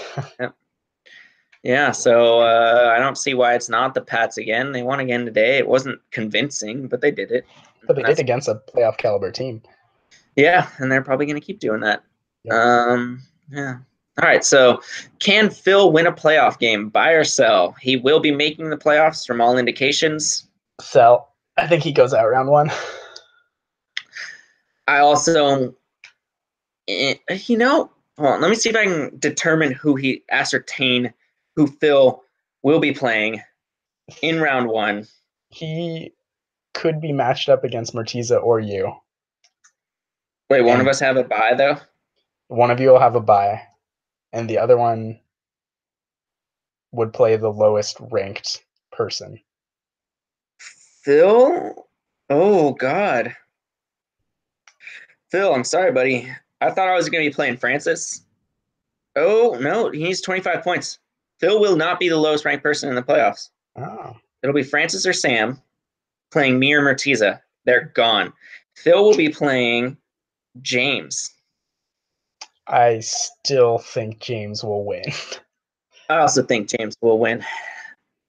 B: Yeah, so I don't see why it's not the Pats again. They won again today. It wasn't convincing, but they did it.
A: But they
B: And
A: did
B: that's
A: against a playoff caliber team.
B: yeah, and they're probably going to keep doing that.
A: Yep.
B: Yeah. All right, so can Phil win a playoff game? Buy or sell? He will be making the playoffs from all indications.
A: Sell. I think he goes out round one.
B: I also, hold on, let me see if I can ascertain who Phil will be playing in round 1.
A: He could be matched up against Martiza or you.
B: Wait, one of
A: And
B: us have a bye though?
A: one of you will have a bye, and the other one would play the lowest ranked person.
B: Phil? Oh, God. Phil, I'm sorry, buddy. I thought I was going to be playing Francis. Oh, no, he needs 25 points. Phil will not be the lowest ranked person in the playoffs.
A: Oh,
B: It'll be Francis or Sam playing me or Martiza. They're gone. Phil will be playing James.
A: I still think James will win.
B: I also think James will win.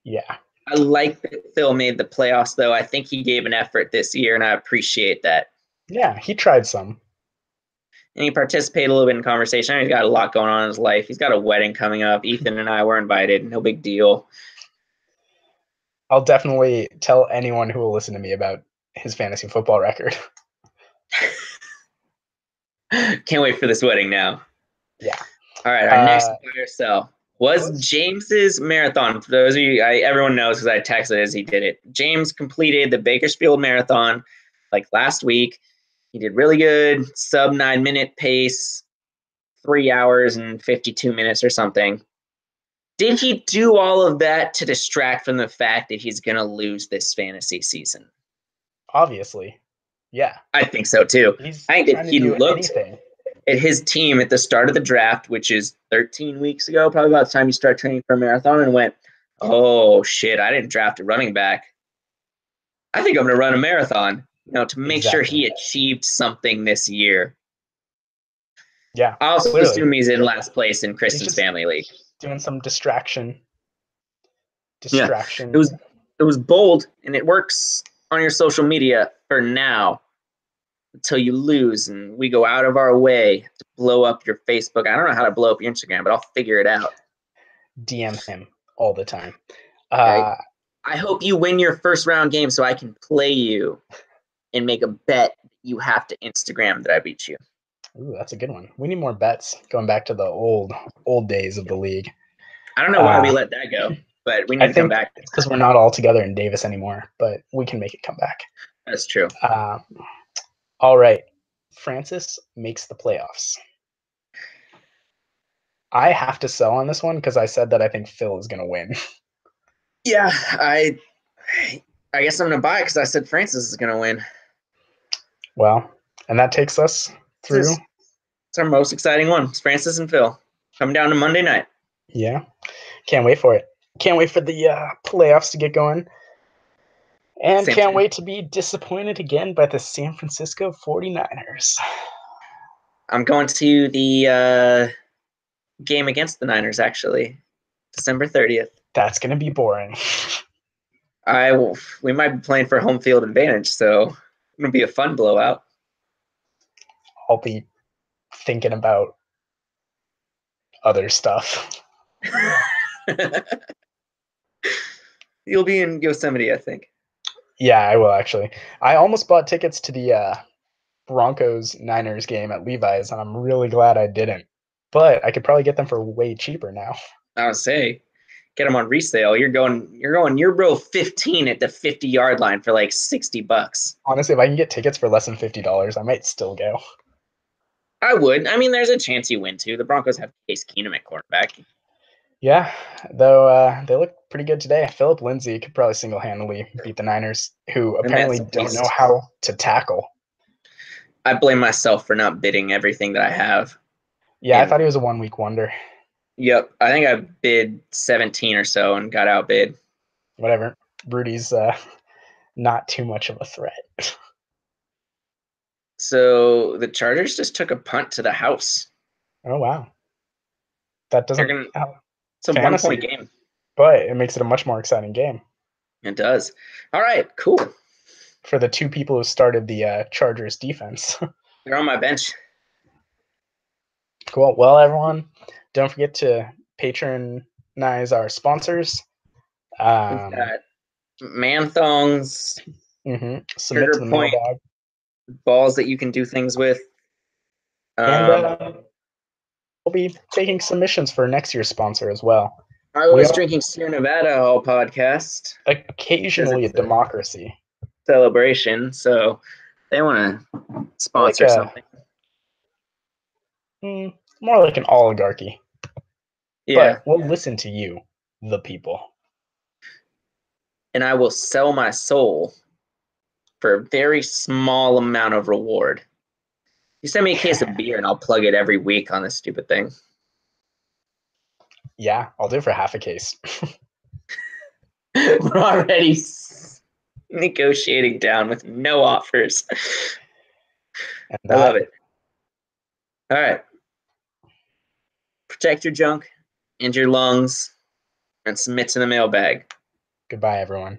A: Yeah.
B: I like that Phil made the playoffs, though. I think he gave an effort this year, and I appreciate that.
A: Yeah, he tried some.
B: And he participated a little bit in conversation. He's got a lot going on in his life. He's got a wedding coming up. Ethan and I were invited. No big deal.
A: I'll definitely tell anyone who will listen to me about his fantasy football record.
B: Can't wait for this wedding now.
A: Yeah.
B: All right, our next
A: Uh,
B: buy or sell was
A: was
B: James's marathon. For those of you, everyone knows because I texted as he did it. James completed the Bakersfield Marathon like last week. He did really good, sub 9 minute pace, 3 hours and 52 minutes or something. Did he do all of that to distract from the fact that he's going to lose this fantasy season?
A: obviously. Yeah.
B: I think so too.
A: He's
B: I think that
A: trying to
B: he
A: do
B: looked
A: anything.
B: at his team at the start of the draft, which is 13 weeks ago, probably about the time you start training for a marathon, and went, oh shit, I didn't draft a running back. I think I'm going to run a marathon, to make sure
A: Exactly.
B: he achieved something this year.
A: Yeah,
B: I also
A: clearly.
B: assume he's in last place in
A: He's
B: Kristen's
A: just
B: family league.
A: doing some distraction.
B: Yeah, it
A: Distraction.
B: was it was bold, and it works on your social media for now until you lose, and we go out of our way to blow up your Facebook. I don't know how to blow up your Instagram, but I'll figure it out.
A: DM him all the time.
B: Okay.
A: Uh,
B: I hope you win your first round game so I can play you and make a bet you have to Instagram that I beat you.
A: ooh, that's a good one. We need more bets. Going back to the old days of the league.
B: I don't know why we
A: Uh,
B: let that go, but we
A: I
B: need to come
A: think
B: back
A: it's
B: next
A: because
B: time.
A: we're not all together in Davis anymore, but we can make it come back.
B: That's true.
A: Uh, all right. Francis makes the playoffs. I have to sell on this one because I said that I think Phil is going to win.
B: Yeah, I guess I'm gonna buy it because I said Francis is gonna win.
A: Well, and that takes us through.
B: It's our most exciting one. It's Francis and Phil coming down to Monday night.
A: Yeah. Can't wait for it. Can't wait for the playoffs to get going. And
B: Same
A: can't
B: time.
A: wait to be disappointed again by the San Francisco 49ers.
B: I'm going to the game against the Niners actually, December 30th.
A: That's going to be boring.
B: We might be playing for home field advantage, so it'll be a fun blowout.
A: I'll be thinking about other stuff.
B: You'll be in Yosemite, I think.
A: Yeah, I will actually. I almost bought tickets to the Broncos Niners game at Levi's, and I'm really glad I didn't. But I could probably get them for way cheaper now.
B: I would say get them on resale. You're row 15 at the 50-yard line for like $60.
A: Honestly, if I can get tickets for less than $50, I might still go.
B: I would. I mean, there's a chance you win too. The Broncos have Case Keenum at quarterback.
A: Yeah, though they look pretty good today. Philip Lindsay could probably single-handedly beat the Niners, who
B: And that's
A: apparently
B: a
A: don't know
B: beast.
A: how to tackle.
B: I blame myself for not bidding everything that I have.
A: Yeah, I
B: And
A: thought he was a one-week wonder.
B: yep, I think I bid 17 or so and got outbid.
A: Whatever. Rudy's not too much of a threat.
B: So the Chargers just took a punt to the house.
A: Oh wow, that
B: They're
A: doesn't
B: gonna.
A: help
B: It's a 1 point
A: fantasy,
B: game.
A: but it makes it a much more exciting game
B: It does. All right, cool.
A: for the two people who started the Chargers defense.
B: They're on my bench.
A: Cool. Well, everyone, don't forget to patronize our sponsors.
B: We've
A: Um,
B: got man thongs,
A: Submit to
B: trigger
A: the
B: point
A: mailbag,
B: balls that you can do things with.
A: and
B: Um,
A: we'll be taking submissions for next year's sponsor as well.
B: I
A: We
B: was
A: are
B: drinking Sierra Nevada all podcast because
A: occasionally a
B: it's a
A: democracy.
B: celebration, so they want to
A: We're like
B: sponsor something.
A: more like an oligarchy,
B: Yeah,
A: but we'll listen to you, the people.
B: and I will sell my soul for a very small amount of reward. You send me a case of beer, and I'll plug it every week on this stupid thing.
A: Yeah, I'll do it for half a case.
B: We're already negotiating down with no offers.
A: And
B: I love
A: that,
B: it. All right. Protect your junk and your lungs and submit to the mailbag.
A: goodbye, everyone.